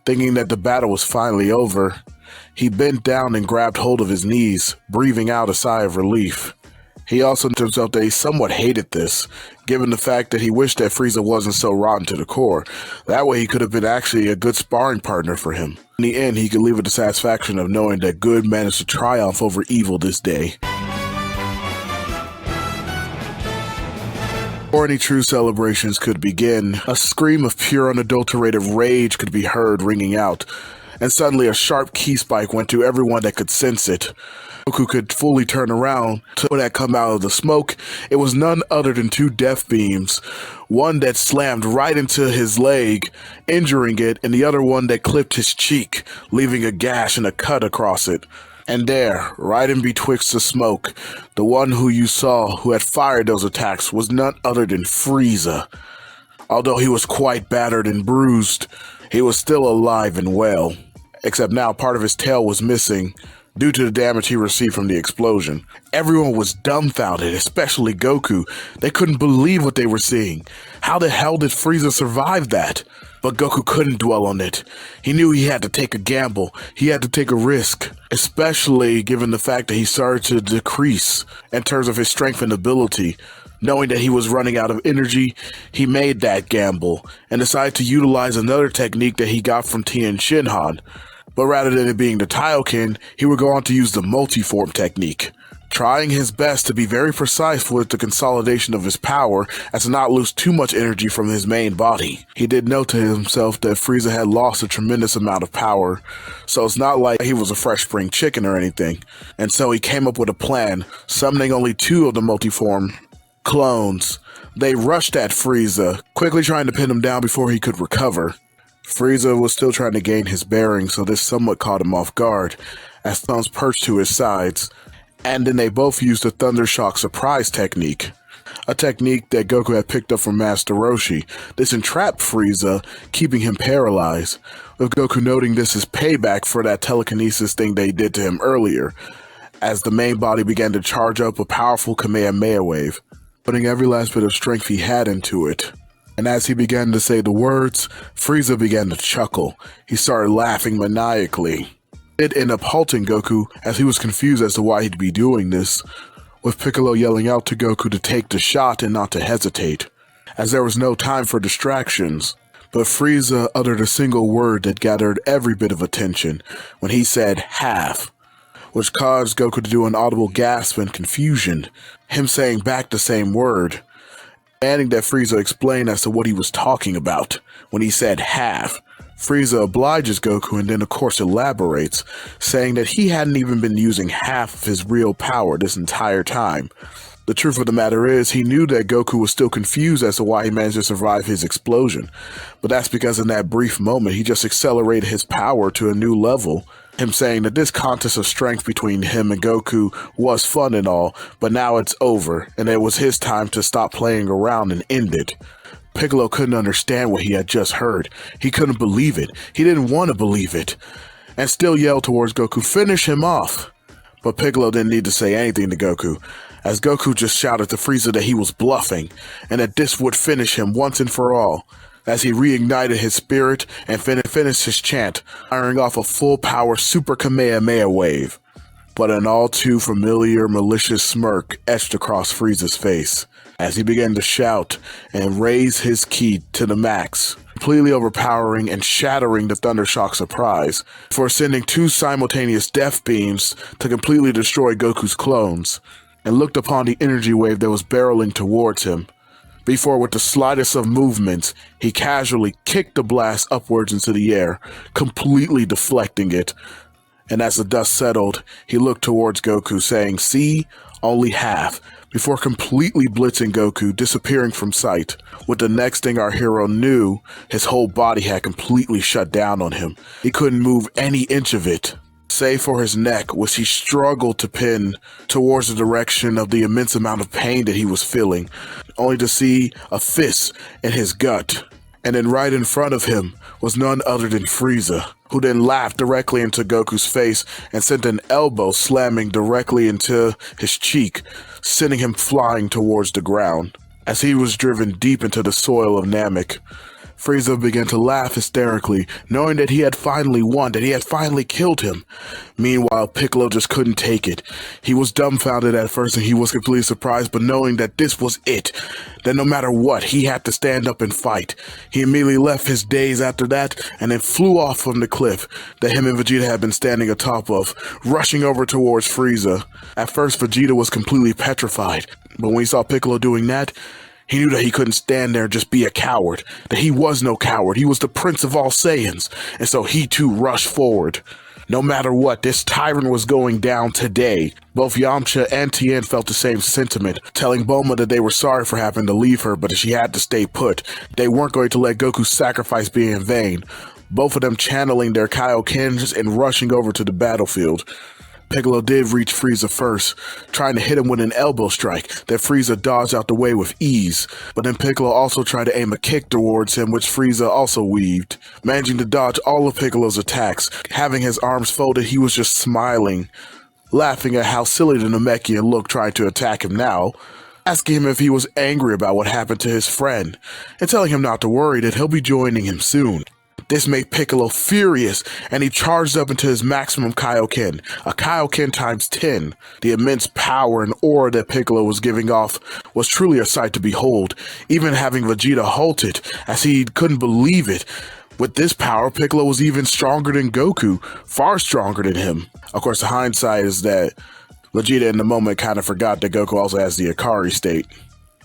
Thinking that the battle was finally over, he bent down and grabbed hold of his knees, breathing out a sigh of relief. He also told himself that he somewhat hated this, given the fact that he wished that Frieza wasn't so rotten to the core. That way he could have been actually a good sparring partner for him. In the end, he could leave with the satisfaction of knowing that good managed to triumph over evil this day. Before any true celebrations could begin, a scream of pure unadulterated rage could be heard ringing out, and suddenly a sharp key spike went to everyone that could sense it. Goku could fully turn around to what had come out of the smoke. It was none other than 2 death beams, one that slammed right into his leg, injuring it, and the other one that clipped his cheek, leaving a gash and a cut across it. And there, right in betwixt the smoke, the one who you saw who had fired those attacks was none other than Frieza. Although he was quite battered and bruised, he was still alive and well, except now part of his tail was missing, due to the damage he received from the explosion. Everyone was dumbfounded, especially Goku. They couldn't believe what they were seeing. How the hell did Frieza survive that? But Goku couldn't dwell on it. He knew he had to take a gamble. He had to take a risk, especially given the fact that he started to decrease in terms of his strength and ability. Knowing that he was running out of energy, he made that gamble and decided to utilize another technique that he got from Tien Shinhan. But rather than it being the Taioken, he would go on to use the multiform technique, trying his best to be very precise with the consolidation of his power as to not lose too much energy from his main body. He did note to himself that Frieza had lost a tremendous amount of power, so it's not like he was a fresh spring chicken or anything. And so he came up with a plan, summoning only 2 of the multiform clones. They rushed at Frieza, quickly trying to pin him down before he could recover. Frieza was still trying to gain his bearings, so this somewhat caught him off guard, as thumbs perched to his sides, and then they both used the Thunder Shock surprise technique, a technique that Goku had picked up from Master Roshi. This entrapped Frieza, keeping him paralyzed, with Goku noting this as payback for that telekinesis thing they did to him earlier, as the main body began to charge up a powerful Kamehameha wave, putting every last bit of strength he had into it. And as he began to say the words, Frieza began to chuckle. He started laughing maniacally. It ended up halting Goku, as he was confused as to why he'd be doing this, with Piccolo yelling out to Goku to take the shot and not to hesitate, as there was no time for distractions. But Frieza uttered a single word that gathered every bit of attention, when he said, "half," which caused Goku to do an audible gasp in confusion, him saying back the same word, demanding that Frieza explain as to what he was talking about when he said half. Frieza obliges Goku and then of course elaborates, saying that he hadn't even been using half of his real power this entire time. The truth of the matter is, he knew that Goku was still confused as to why he managed to survive his explosion, but that's because in that brief moment he just accelerated his power to a new level. Him saying that this contest of strength between him and Goku was fun and all, but now it's over, and it was his time to stop playing around and end it. Piccolo couldn't understand what he had just heard. He couldn't believe it. He didn't want to believe it. And still yelled towards Goku, "Finish him off!" But Piccolo didn't need to say anything to Goku, as Goku just shouted to Frieza that he was bluffing, and that this would finish him once and for all, as he reignited his spirit and finished his chant, firing off a full-power Super Kamehameha wave. But an all-too familiar malicious smirk etched across Frieza's face, as he began to shout and raise his ki to the max, completely overpowering and shattering the Thundershock surprise, for sending 2 simultaneous death beams to completely destroy Goku's clones, and looked upon the energy wave that was barreling towards him, before with the slightest of movements, he casually kicked the blast upwards into the air, completely deflecting it. And as the dust settled, he looked towards Goku, saying, "See, only half," before completely blitzing Goku, disappearing from sight. With the next thing our hero knew, his whole body had completely shut down on him. He couldn't move any inch of it, save for his neck, which he struggled to pin towards the direction of the immense amount of pain that he was feeling, only to see a fist in his gut. And then right in front of him was none other than Frieza, who then laughed directly into Goku's face and sent an elbow slamming directly into his cheek, sending him flying towards the ground. As he was driven deep into the soil of Namek, Frieza began to laugh hysterically, knowing that he had finally won, that he had finally killed him. Meanwhile, Piccolo just couldn't take it. He was dumbfounded at first and he was completely surprised, but knowing that this was it, that no matter what, he had to stand up and fight. He immediately left his daze after that and then flew off from the cliff that him and Vegeta had been standing atop of, rushing over towards Frieza. At first, Vegeta was completely petrified, but when he saw Piccolo doing that, he knew that he couldn't stand there and just be a coward, that he was no coward, he was the Prince of all Saiyans, and so he too rushed forward. No matter what, this tyrant was going down today. Both Yamcha and Tien felt the same sentiment, telling Bulma that they were sorry for having to leave her, but that she had to stay put. They weren't going to let Goku's sacrifice be in vain. Both of them channeling their Kaioken's and rushing over to the battlefield. Piccolo did reach Frieza first, trying to hit him with an elbow strike that Frieza dodged out the way with ease, but then Piccolo also tried to aim a kick towards him, which Frieza also weaved. Managing to dodge all of Piccolo's attacks, having his arms folded, he was just smiling, laughing at how silly the Namekian looked trying to attack him now, asking him if he was angry about what happened to his friend, and telling him not to worry, that he'll be joining him soon. This made Piccolo furious, and he charged up into his maximum Kaioken, a Kaioken times 10. The immense power and aura that Piccolo was giving off was truly a sight to behold, even having Vegeta halted, as he couldn't believe it. With this power, Piccolo was even stronger than Goku, far stronger than him. Of course, the hindsight is that Vegeta in the moment kind of forgot that Goku also has the Ikari state.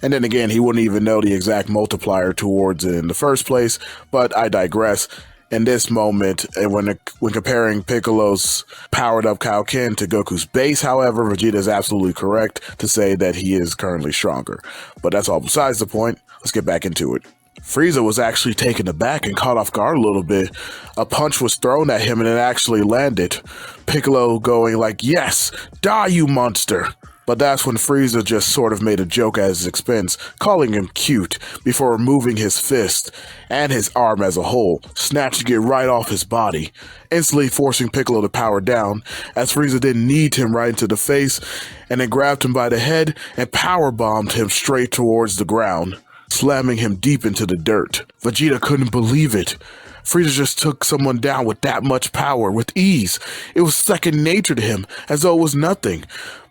And then again, he wouldn't even know the exact multiplier towards it in the first place, but I digress. In this moment, when comparing Piccolo's powered-up Kaioken to Goku's base, however, Vegeta is absolutely correct to say that he is currently stronger. But that's all besides the point. Let's get back into it. Frieza was actually taken aback and caught off guard a little bit. A punch was thrown at him and it actually landed. Piccolo going like, "Yes, die you monster!" But that's when Frieza just sort of made a joke at his expense, calling him cute, before removing his fist and his arm as a whole, snatching it right off his body, instantly forcing Piccolo to power down, as Frieza then kneed him right into the face, and then grabbed him by the head and power-bombed him straight towards the ground, slamming him deep into the dirt. Vegeta couldn't believe it. Frieza just took someone down with that much power, with ease. It was second nature to him, as though it was nothing.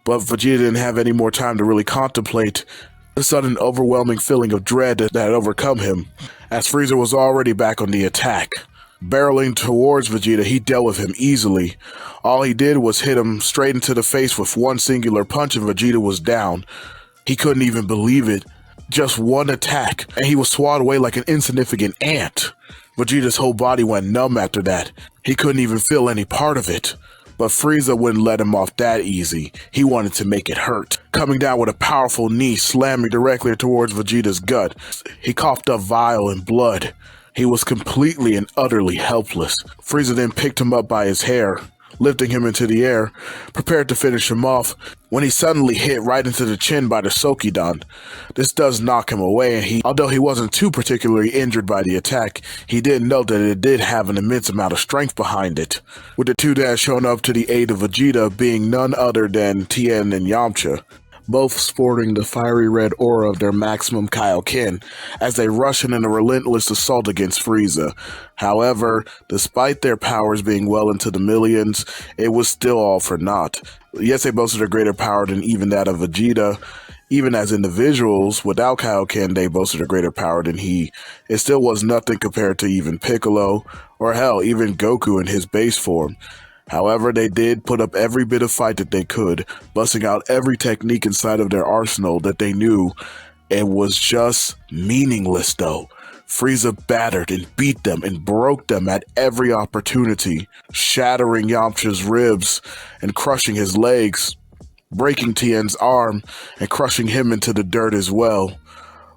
But Vegeta didn't have any more time to really contemplate the sudden overwhelming feeling of dread that had overcome him, as Frieza was already back on the attack. Barreling towards Vegeta, he dealt with him easily. All he did was hit him straight into the face with one singular punch and Vegeta was down. He couldn't even believe it. Just one attack, and he was swatted away like an insignificant ant. Vegeta's whole body went numb after that. He couldn't even feel any part of it. But Frieza wouldn't let him off that easy. He wanted to make it hurt. Coming down with a powerful knee slamming directly towards Vegeta's gut. He coughed up bile and blood. He was completely and utterly helpless. Frieza then picked him up by his hair, lifting him into the air, prepared to finish him off, when he suddenly hit right into the chin by the Sokidan. This does knock him away, and although he wasn't too particularly injured by the attack, he did note that it did have an immense amount of strength behind it, with the two dads showing up to the aid of Vegeta being none other than Tien and Yamcha, both sporting the fiery red aura of their maximum Kaioken as they rush in a relentless assault against Frieza. However, despite their powers being well into the millions, it was still all for naught. Yes, they boasted a greater power than even that of Vegeta. Even as individuals, without Kaioken, they boasted a greater power than he. It still was nothing compared to even Piccolo, or hell, even Goku in his base form. However, they did put up every bit of fight that they could, busting out every technique inside of their arsenal that they knew. It was just meaningless though. Frieza battered and beat them and broke them at every opportunity, shattering Yamcha's ribs and crushing his legs, breaking Tien's arm and crushing him into the dirt as well,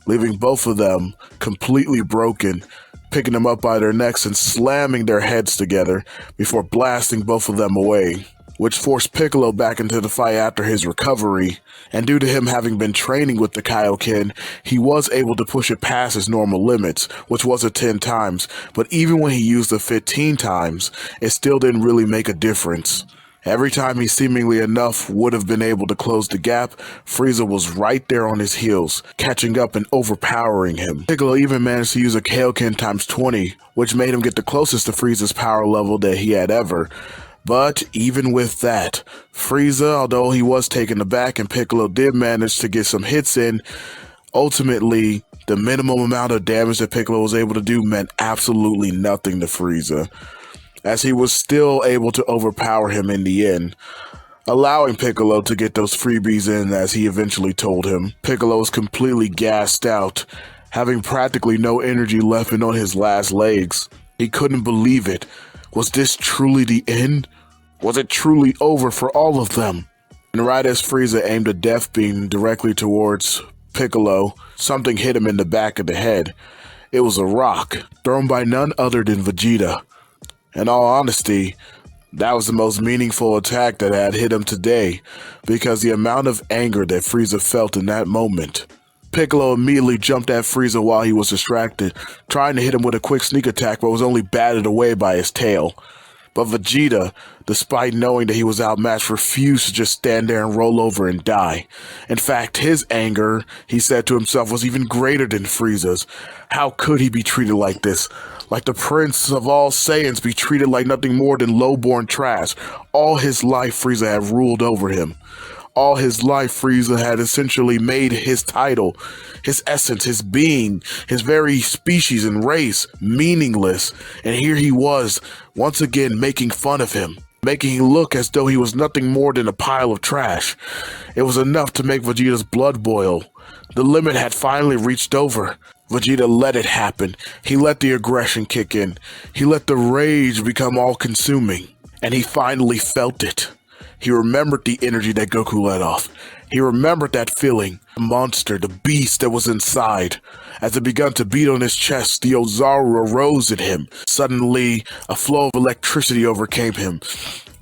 leaving both of them completely broken, picking them up by their necks and slamming their heads together before blasting both of them away, which forced Piccolo back into the fight after his recovery. And due to him having been training with the Kaioken, he was able to push it past his normal limits, which was at 10 times, but even when he used it 15 times, it still didn't really make a difference. Every time he seemingly enough would have been able to close the gap, Frieza was right there on his heels, catching up and overpowering him. Piccolo even managed to use a Kaioken times 20, which made him get the closest to Frieza's power level that he had ever. But even with that, Frieza, although he was taken aback and Piccolo did manage to get some hits in, ultimately, the minimum amount of damage that Piccolo was able to do meant absolutely nothing to Frieza, as he was still able to overpower him in the end, allowing Piccolo to get those freebies in as he eventually told him. Piccolo was completely gassed out, having practically no energy left and on his last legs. He couldn't believe it. Was this truly the end? Was it truly over for all of them? And right as Frieza aimed a death beam directly towards Piccolo, something hit him in the back of the head. It was a rock, thrown by none other than Vegeta. In all honesty, that was the most meaningful attack that had hit him today, because the amount of anger that Frieza felt in that moment. Piccolo immediately jumped at Frieza while he was distracted, trying to hit him with a quick sneak attack, but was only batted away by his tail. But Vegeta, despite knowing that he was outmatched, refused to just stand there and roll over and die. In fact, his anger, he said to himself, was even greater than Frieza's. How could he be treated like this? Like the prince of all Saiyans, be treated like nothing more than low-born trash. All his life, Frieza had ruled over him. All his life, Frieza had essentially made his title, his essence, his being, his very species and race meaningless. And here he was, once again making fun of him, making him look as though he was nothing more than a pile of trash. It was enough to make Vegeta's blood boil. The limit had finally reached over. Vegeta let it happen. He let the aggression kick in. He let the rage become all-consuming. And he finally felt it. He remembered the energy that Goku let off. He remembered that feeling, the monster, the beast that was inside. As it began to beat on his chest, the Ozaru arose in him. Suddenly, a flow of electricity overcame him.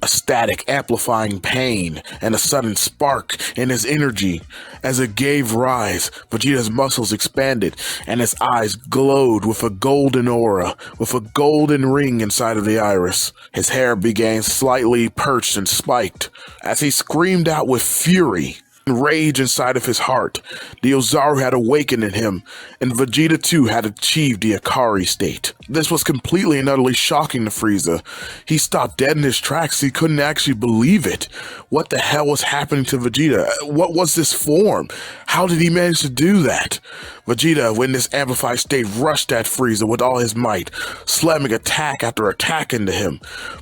A static, amplifying pain, and a sudden spark in his energy. As it gave rise, Vegeta's muscles expanded, and his eyes glowed with a golden aura, with a golden ring inside of the iris. His hair began slightly perched and spiked. As he screamed out with fury and rage inside of his heart, the Ozaru had awakened in him, and Vegeta too had achieved the Ikari state. This was completely and utterly shocking to Frieza. He stopped dead in his tracks. He couldn't actually believe it. What the hell was happening to Vegeta? What was this form? How did he manage to do that? Vegeta, when this amplified state, rushed at Frieza with all his might, slamming attack after attack into him,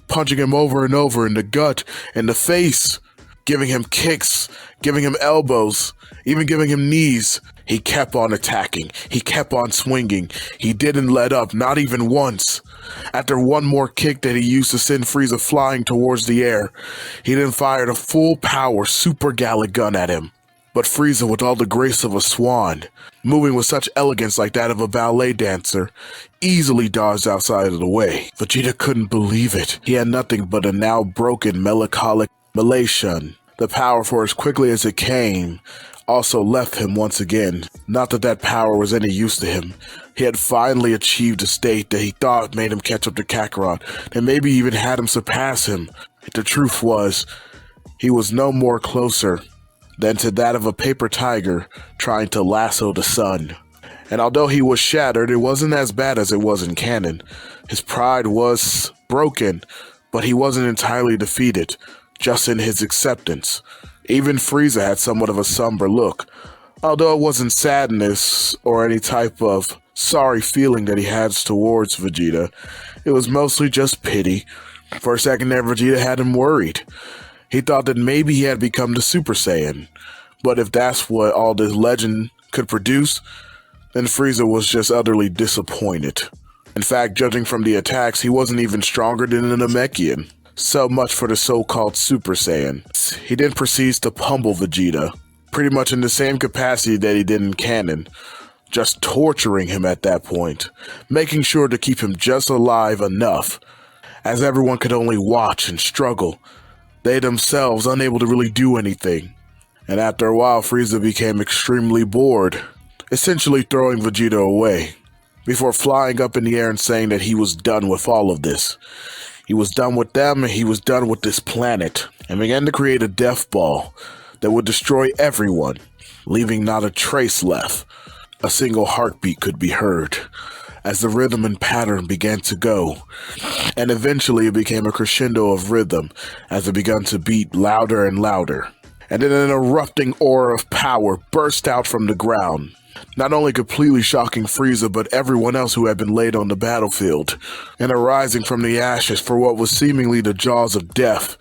punching him over and over in the gut and the face. giving him kicks, giving him elbows, even giving him knees. He kept on attacking. He kept on swinging. He didn't let up, not even once. After one more kick that he used to send Frieza flying towards the air, he then fired a full-power Super Gallic gun at him. But Frieza, with all the grace of a swan, moving with such elegance like that of a ballet dancer, easily dodged outside of the way. Vegeta couldn't believe it. He had nothing but a now broken melancholic elation. The power, for as quickly as it came, also left him once again. Not that that power was any use to him. He had finally achieved a state that he thought made him catch up to Kakarot, and maybe even had him surpass him. The truth was, he was no more closer than to that of a paper tiger trying to lasso the sun. And although he was shattered, it wasn't as bad as it was in canon. His pride was broken, but he wasn't entirely defeated, just in his acceptance. Even Frieza had somewhat of a somber look, although it wasn't sadness or any type of sorry feeling that he had towards Vegeta. It was mostly just pity. For a second there, Vegeta had him worried. He thought that maybe he had become the Super Saiyan, but if that's what all this legend could produce, then Frieza was just utterly disappointed. In fact, judging from the attacks, he wasn't even stronger than a Namekian. So much for the so-called Super Saiyan. He then proceeds to pummel Vegeta, pretty much in the same capacity that he did in canon, just torturing him at that point, making sure to keep him just alive enough, as everyone could only watch and struggle, they themselves unable to really do anything. And after a while, Frieza became extremely bored, essentially throwing Vegeta away, before flying up in the air and saying that he was done with all of this. He was done with them, and he was done with this planet, and began to create a death ball that would destroy everyone, leaving not a trace left. A single heartbeat could be heard, as the rhythm and pattern began to go, and eventually it became a crescendo of rhythm as it began to beat louder and louder. And then an erupting aura of power burst out from the ground, not only completely shocking Frieza, but everyone else who had been laid on the battlefield. And arising from the ashes for what was seemingly the jaws of death,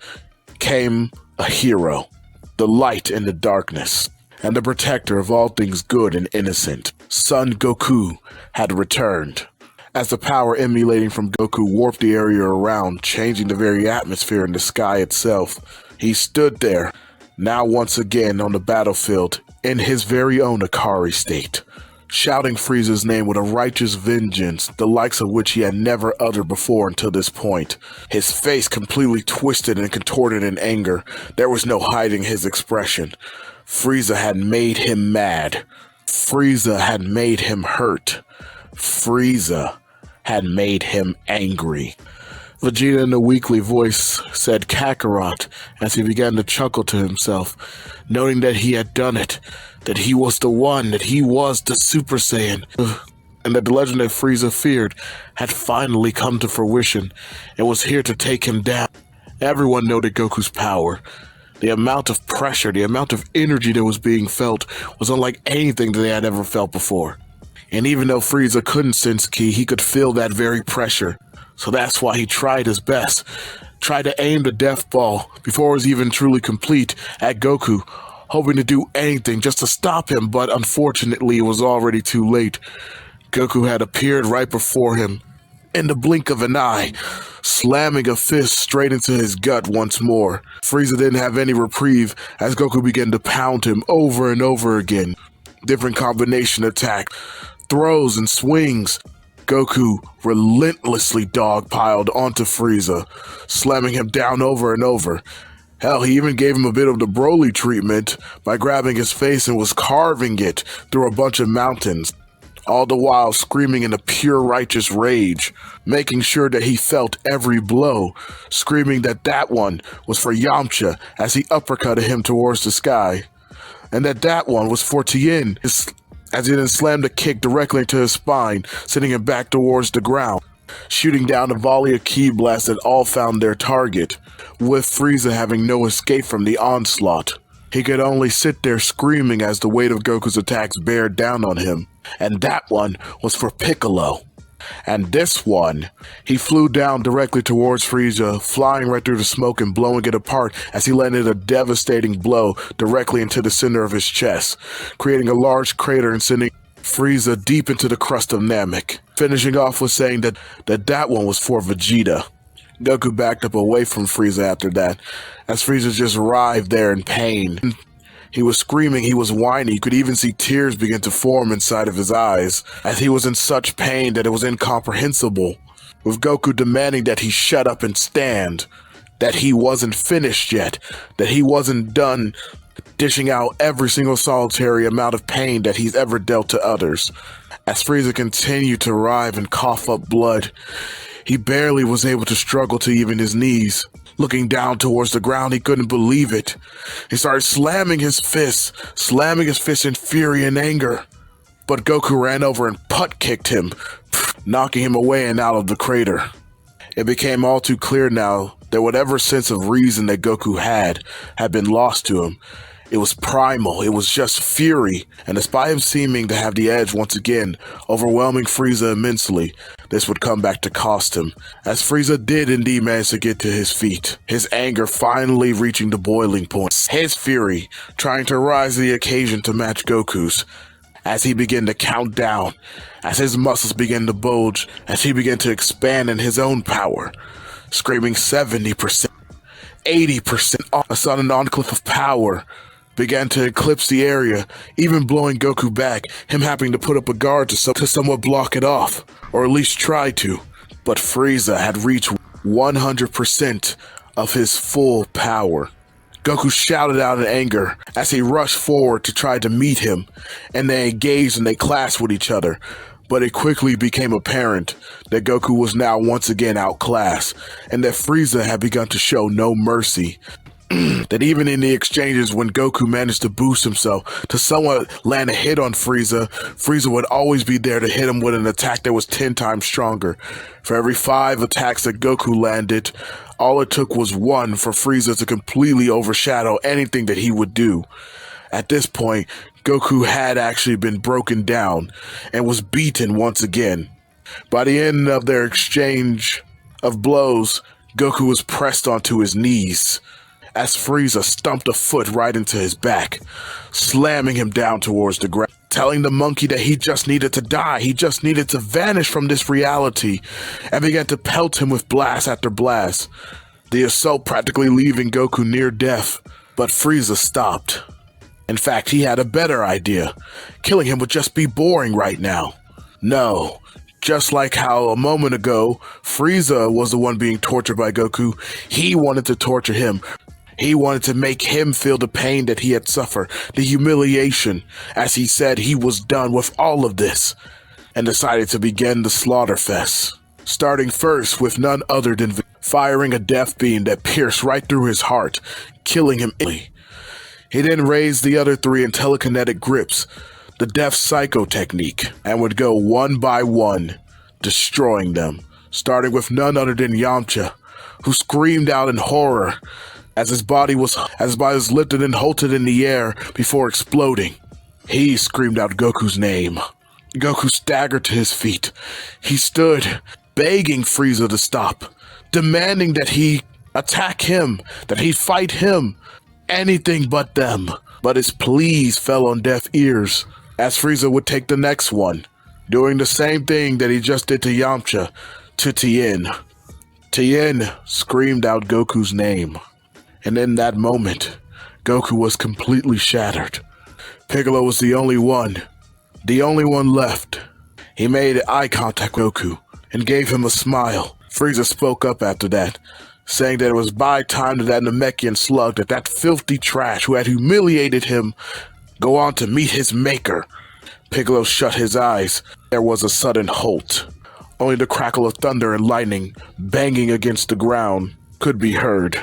came a hero, the light in the darkness, and the protector of all things good and innocent. Son Goku had returned. As the power emanating from Goku warped the area around, changing the very atmosphere in the sky itself, he stood there, now once again on the battlefield, in his very own Ikari state, shouting Frieza's name with a righteous vengeance, the likes of which he had never uttered before until this point. His face completely twisted and contorted in anger. There was no hiding his expression. Frieza had made him mad. Frieza had made him hurt. Frieza had made him angry. Vegeta in a weakly voice said Kakarot as he began to chuckle to himself, noting that he had done it, that he was the one, that he was the Super Saiyan, and that the legend that Frieza feared had finally come to fruition and was here to take him down. Everyone noted Goku's power. The amount of pressure, the amount of energy that was being felt was unlike anything that they had ever felt before. And even though Frieza couldn't sense ki, he could feel that very pressure. So that's why he tried his best, tried to aim the death ball before it was even truly complete at Goku, hoping to do anything just to stop him, but unfortunately it was already too late. Goku had appeared right before him, in the blink of an eye, slamming a fist straight into his gut once more. Frieza didn't have any reprieve as Goku began to pound him over and over again. Different combination attack, throws and swings. Goku relentlessly dogpiled onto Frieza, slamming him down over and over. Hell, he even gave him a bit of the Broly treatment by grabbing his face and was carving it through a bunch of mountains, all the while screaming in a pure righteous rage, making sure that he felt every blow, screaming that that one was for Yamcha as he uppercutted him towards the sky, and that one was for Tien, as he then slammed a kick directly into his spine, sending him back towards the ground, shooting down a volley of ki blasts that all found their target, with Frieza having no escape from the onslaught. He could only sit there screaming as the weight of Goku's attacks bared down on him, and that one was for Piccolo. And this one, he flew down directly towards Frieza, flying right through the smoke and blowing it apart as he landed a devastating blow directly into the center of his chest, creating a large crater and sending Frieza deep into the crust of Namek, finishing off with saying that one was for Vegeta. Goku backed up away from Frieza after that, as Frieza just writhed there in pain. He was screaming, he was whining, you could even see tears begin to form inside of his eyes, as he was in such pain that it was incomprehensible, with Goku demanding that he shut up and stand, that he wasn't finished yet, that he wasn't done dishing out every single solitary amount of pain that he's ever dealt to others. As Frieza continued to writhe and cough up blood, he barely was able to struggle to even his knees. Looking down towards the ground, he couldn't believe it. He started slamming his fists in fury and anger. But Goku ran over and putt-kicked him, knocking him away and out of the crater. It became all too clear now that whatever sense of reason that Goku had been lost to him. It was primal, it was just fury, and despite him seeming to have the edge once again, overwhelming Frieza immensely, this would come back to cost him, as Frieza did indeed manage to get to his feet, his anger finally reaching the boiling point, his fury trying to rise to the occasion to match Goku's, as he began to count down, as his muscles began to bulge, as he began to expand in his own power, screaming 70%, 80%, a sudden enclave of power began to eclipse the area, even blowing Goku back, him having to put up a guard to somewhat block it off, or at least try to. But Frieza had reached 100% of his full power. Goku shouted out in anger as he rushed forward to try to meet him, and they engaged and they clashed with each other. But it quickly became apparent that Goku was now once again outclassed, and that Frieza had begun to show no mercy. That even in the exchanges when Goku managed to boost himself to somewhat land a hit on Frieza, Frieza would always be there to hit him with an attack that was 10 times stronger. For every 5 attacks that Goku landed, all it took was 1 for Frieza to completely overshadow anything that he would do. At this point, Goku had actually been broken down and was beaten once again. By the end of their exchange of blows, Goku was pressed onto his knees, as Frieza stumped a foot right into his back, slamming him down towards the ground, telling the monkey that he just needed to die, he just needed to vanish from this reality, and began to pelt him with blast after blast, the assault practically leaving Goku near death. But Frieza stopped. In fact, he had a better idea. Killing him would just be boring right now. No. Just like how a moment ago, Frieza was the one being tortured by Goku, he wanted to torture him. He wanted to make him feel the pain that he had suffered, the humiliation, as he said he was done with all of this, and decided to begin the slaughterfest. Starting first with none other than firing a death beam that pierced right through his heart, killing him instantly. He then raised the other 3 in telekinetic grips, the Death Psycho technique, and would go one by one, destroying them, starting with none other than Yamcha, who screamed out in horror as his body was lifted and halted in the air before exploding. He screamed out Goku's name. Goku staggered to his feet. He stood, begging Frieza to stop, demanding that he attack him, that he fight him, anything but them. But his pleas fell on deaf ears, as Frieza would take the next one, doing the same thing that he just did to Yamcha, to Tien. Tien screamed out Goku's name. And in that moment, Goku was completely shattered. Piccolo was the only one left. He made eye contact with Goku and gave him a smile. Frieza spoke up after that, saying that it was by time that Namekian slug, that filthy trash who had humiliated him, go on to meet his maker. Piccolo shut his eyes. There was a sudden halt. Only the crackle of thunder and lightning banging against the ground could be heard.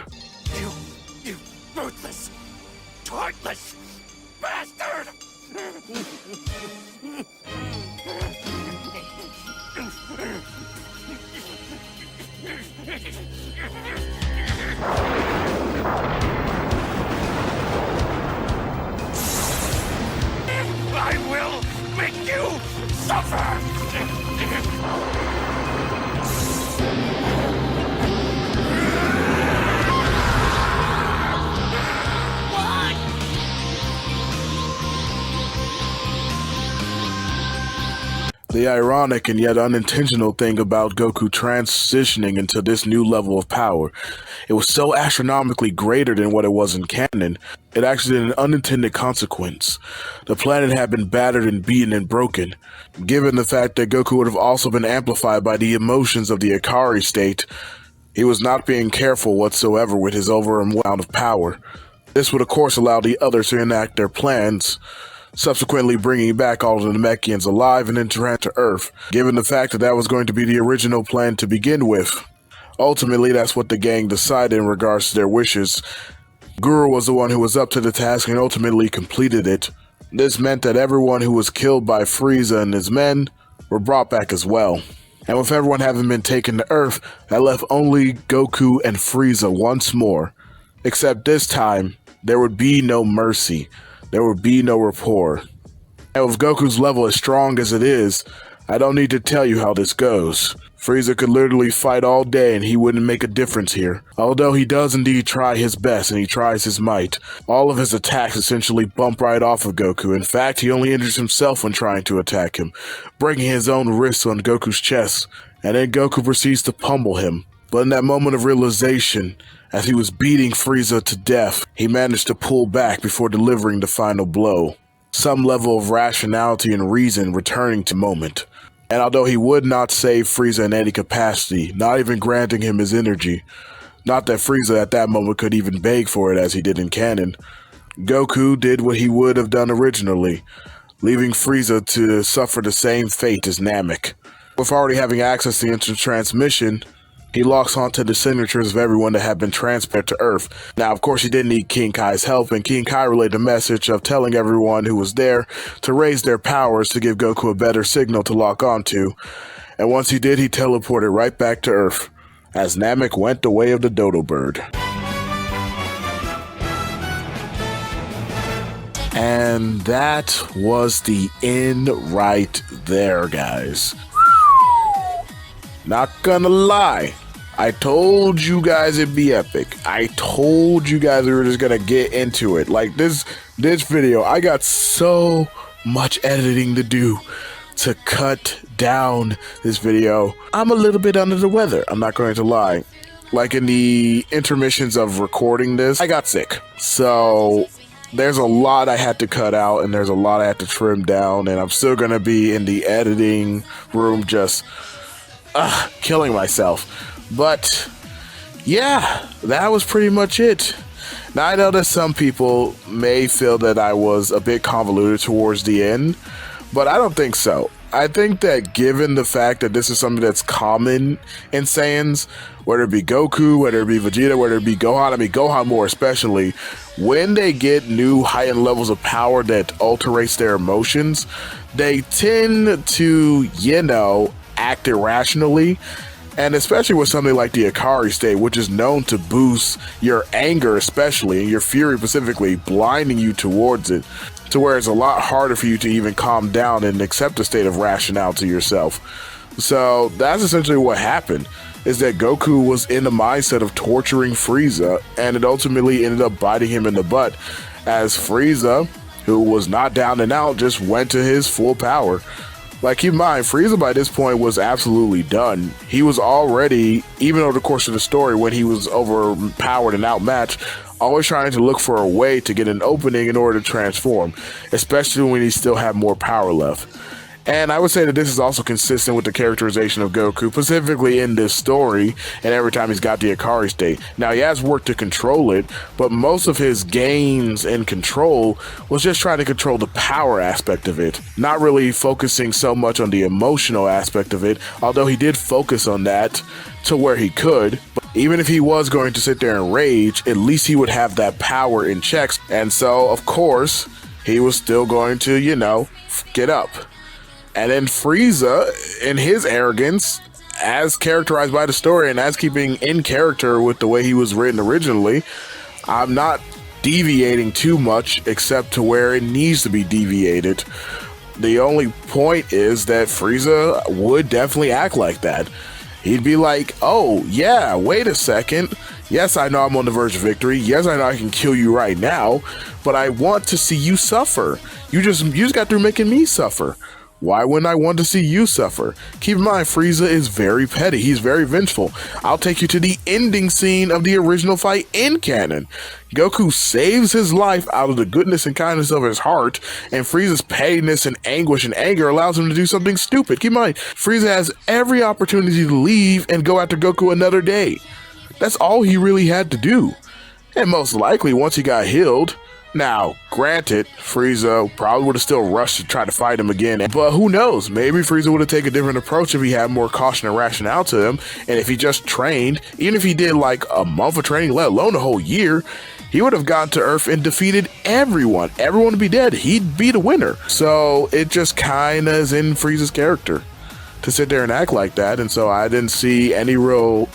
You ruthless, heartless bastard! I will make you suffer! The ironic and yet unintentional thing about Goku transitioning into this new level of power, it was so astronomically greater than what it was in canon, it actually had an unintended consequence. The planet had been battered and beaten and broken. Given the fact that Goku would have also been amplified by the emotions of the Ikari state, he was not being careful whatsoever with his amount of power. This would of course allow the others to enact their plans, subsequently bringing back all of the Namekians alive and then to Earth, given the fact that that was going to be the original plan to begin with. Ultimately, that's what the gang decided in regards to their wishes. Guru was the one who was up to the task and ultimately completed it. This meant that everyone who was killed by Frieza and his men were brought back as well. And with everyone having been taken to Earth, that left only Goku and Frieza once more. Except this time, there would be no mercy. There would be no rapport. And with Goku's level as strong as it is, I don't need to tell you how this goes. Frieza could literally fight all day and he wouldn't make a difference here. Although he does indeed try his best and he tries his might. All of his attacks essentially bump right off of Goku. In fact, he only injures himself when trying to attack him, breaking his own wrists on Goku's chest. And then Goku proceeds to pummel him. But in that moment of realization, as he was beating Frieza to death, he managed to pull back before delivering the final blow. Some level of rationality and reason returning to moment. And although he would not save Frieza in any capacity, not even granting him his energy, not that Frieza at that moment could even beg for it as he did in canon, Goku did what he would have done originally, leaving Frieza to suffer the same fate as Namek. With already having access to the instant transmission, he locks onto the signatures of everyone that had been transferred to Earth. Now, of course, he didn't need King Kai's help, and King Kai relayed a message of telling everyone who was there to raise their powers to give Goku a better signal to lock onto. And once he did, he teleported right back to Earth, as Namek went the way of the dodo bird. And that was the end right there, guys. Not gonna lie, I told you guys it'd be epic. I told you guys we were just gonna get into it. Like this video, I got so much editing to do to cut down this video. I'm a little bit under the weather, I'm not going to lie. Like in the intermissions of recording this, I got sick. So there's a lot I had to cut out and there's a lot I had to trim down, and I'm still gonna be in the editing room just killing myself. But yeah, that was pretty much it. Now I know that some people may feel that I was a bit convoluted towards the end, but I don't think so. I think that given the fact that this is something that's common in Saiyans, whether it be Goku, whether it be Vegeta, whether it be Gohan, I mean Gohan more especially, when they get new heightened levels of power that alterates their emotions, they tend to, act irrationally. And especially with something like the Ikari state, which is known to boost your anger especially, and your fury specifically, blinding you towards it, to where it's a lot harder for you to even calm down and accept a state of rationality yourself. So that's essentially what happened, is that Goku was in the mindset of torturing Frieza, and it ultimately ended up biting him in the butt, as Frieza, who was not down and out, just went to his full power. Like, keep in mind, Frieza by this point was absolutely done. He was already, even over the course of the story, when he was overpowered and outmatched, always trying to look for a way to get an opening in order to transform, especially when he still had more power left. And I would say that this is also consistent with the characterization of Goku, specifically in this story, and every time he's got the Ikari state. Now, he has worked to control it, but most of his gains in control was just trying to control the power aspect of it, not really focusing so much on the emotional aspect of it, although he did focus on that to where he could. But even if he was going to sit there and rage, at least he would have that power in checks, and so, of course, he was still going to, get up. And then Frieza, in his arrogance, as characterized by the story and as keeping in character with the way he was written originally, I'm not deviating too much except to where it needs to be deviated. The only point is that Frieza would definitely act like that. He'd be like, oh yeah, wait a second. Yes, I know I'm on the verge of victory. Yes, I know I can kill you right now, but I want to see you suffer. You just got through making me suffer. why wouldn't I want to see you suffer? Keep in mind, Frieza is very petty. He's very vengeful. I'll take you to the ending scene of the original fight in canon. Goku saves his life out of the goodness and kindness of his heart, and Frieza's pettiness and anguish and anger allows him to do something stupid. Keep in mind, Frieza has every opportunity to leave and go after Goku another day. That's all he really had to do. And most likely, once he got healed, now, granted, Frieza probably would have still rushed to try to fight him again, but who knows, maybe Frieza would have taken a different approach if he had more caution and rationale to him, and if he just trained, even if he did like a month of training, let alone a whole year, he would have gone to Earth and defeated everyone. Everyone would be dead. He'd be the winner. So it just kind of is in Frieza's character to sit there and act like that, and so I didn't see any real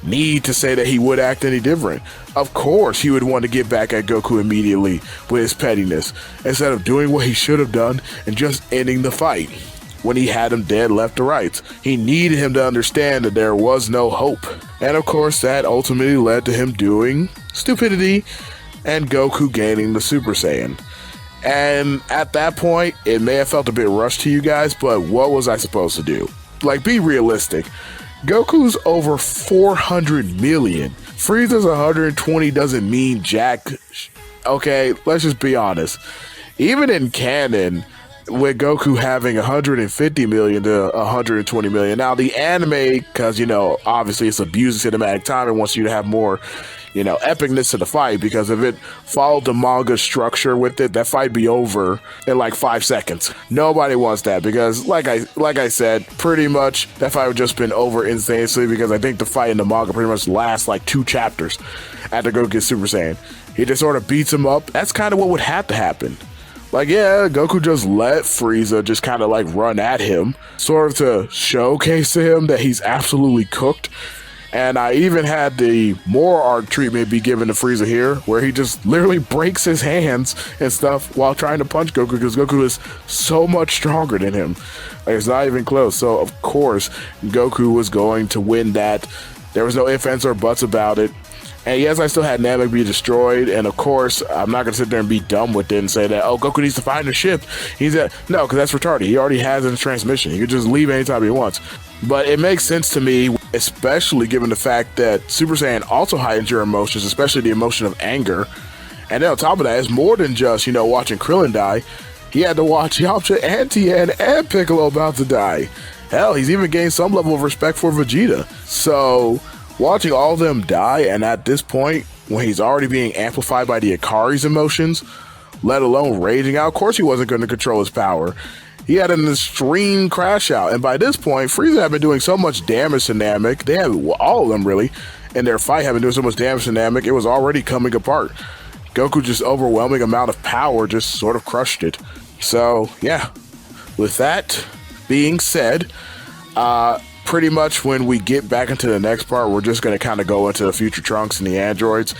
need to say that he would act any different. Of course, he would want to get back at Goku immediately with his pettiness, instead of doing what he should have done and just ending the fight when he had him dead left to right. He needed him to understand that there was no hope. And of course, that ultimately led to him doing stupidity and Goku gaining the Super Saiyan. And at that point, it may have felt a bit rushed to you guys, but what was I supposed to do? Like, be realistic. Goku's over 400 million. Frieza's 120 doesn't mean jack. Okay, let's just be honest. Even in canon, with Goku having 150 million to 120 million. Now, the anime, because, you know, obviously it's abusing cinematic time and wants you to have more, you know, epicness to the fight, because if it followed the manga structure with it, that fight be over in like 5 seconds. Nobody wants that, because like I said, pretty much that fight would just been over instantaneously, because I think the fight in the manga pretty much lasts like 2 chapters after Goku gets Super Saiyan. He just sort of beats him up. That's kind of what would have to happen. Like, yeah, Goku just let Frieza just kind of like run at him, sort of to showcase to him that he's absolutely cooked. And I even had the more art treatment be given to Frieza here, where he just literally breaks his hands and stuff while trying to punch Goku, because Goku is so much stronger than him. Like, it's not even close. So, of course, Goku was going to win that. There was no ifs, ands, or buts about it. And yes, I still had Namek be destroyed, and of course, I'm not going to sit there and be dumb with it and say that, oh, Goku needs to find a ship. No, because that's retarded. He already has his transmission. He can just leave anytime he wants. But it makes sense to me, especially given the fact that Super Saiyan also heightens your emotions, especially the emotion of anger. And then on top of that, it's more than just, you know, watching Krillin die. He had to watch Yamcha and Tien and Piccolo about to die. Hell, he's even gained some level of respect for Vegeta. So watching all of them die, and at this point, when he's already being amplified by the Ikari's emotions, let alone raging out, of course he wasn't going to control his power. He had an extreme crash out, and by this point, Frieza had been doing so much damage to Namek. They had, all of them really, in their fight had been doing so much damage to Namek, it was already coming apart. Goku, just overwhelming amount of power, just sort of crushed it. So, yeah, with that being said, pretty much when we get back into the next part, we're just going to kind of go into the future Trunks and the androids,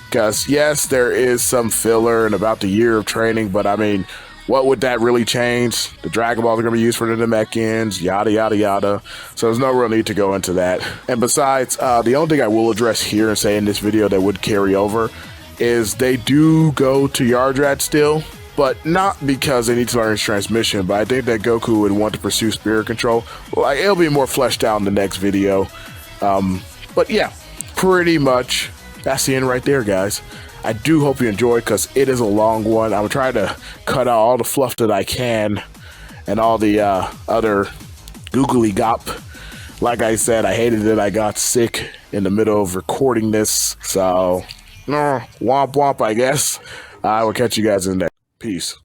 because yes, there is some filler and about the year of training, but I mean, what would that really change? The Dragon Balls are going to be used for the Namekians, yada yada yada, so there's no real need to go into that. And besides, the only thing I will address here and say in this video that would carry over is they do go to Yardrat still, but not because they need to learn his transmission, but I think that Goku would want to pursue spirit control. Like, it'll be more fleshed out in the next video. But yeah, pretty much that's the end right there, guys. I do hope you enjoyed, because it is a long one. I'm trying to cut out all the fluff that I can and all the other googly gop. Like I said, I hated that I got sick in the middle of recording this, so womp womp, I guess. I will catch you guys in the next. Peace.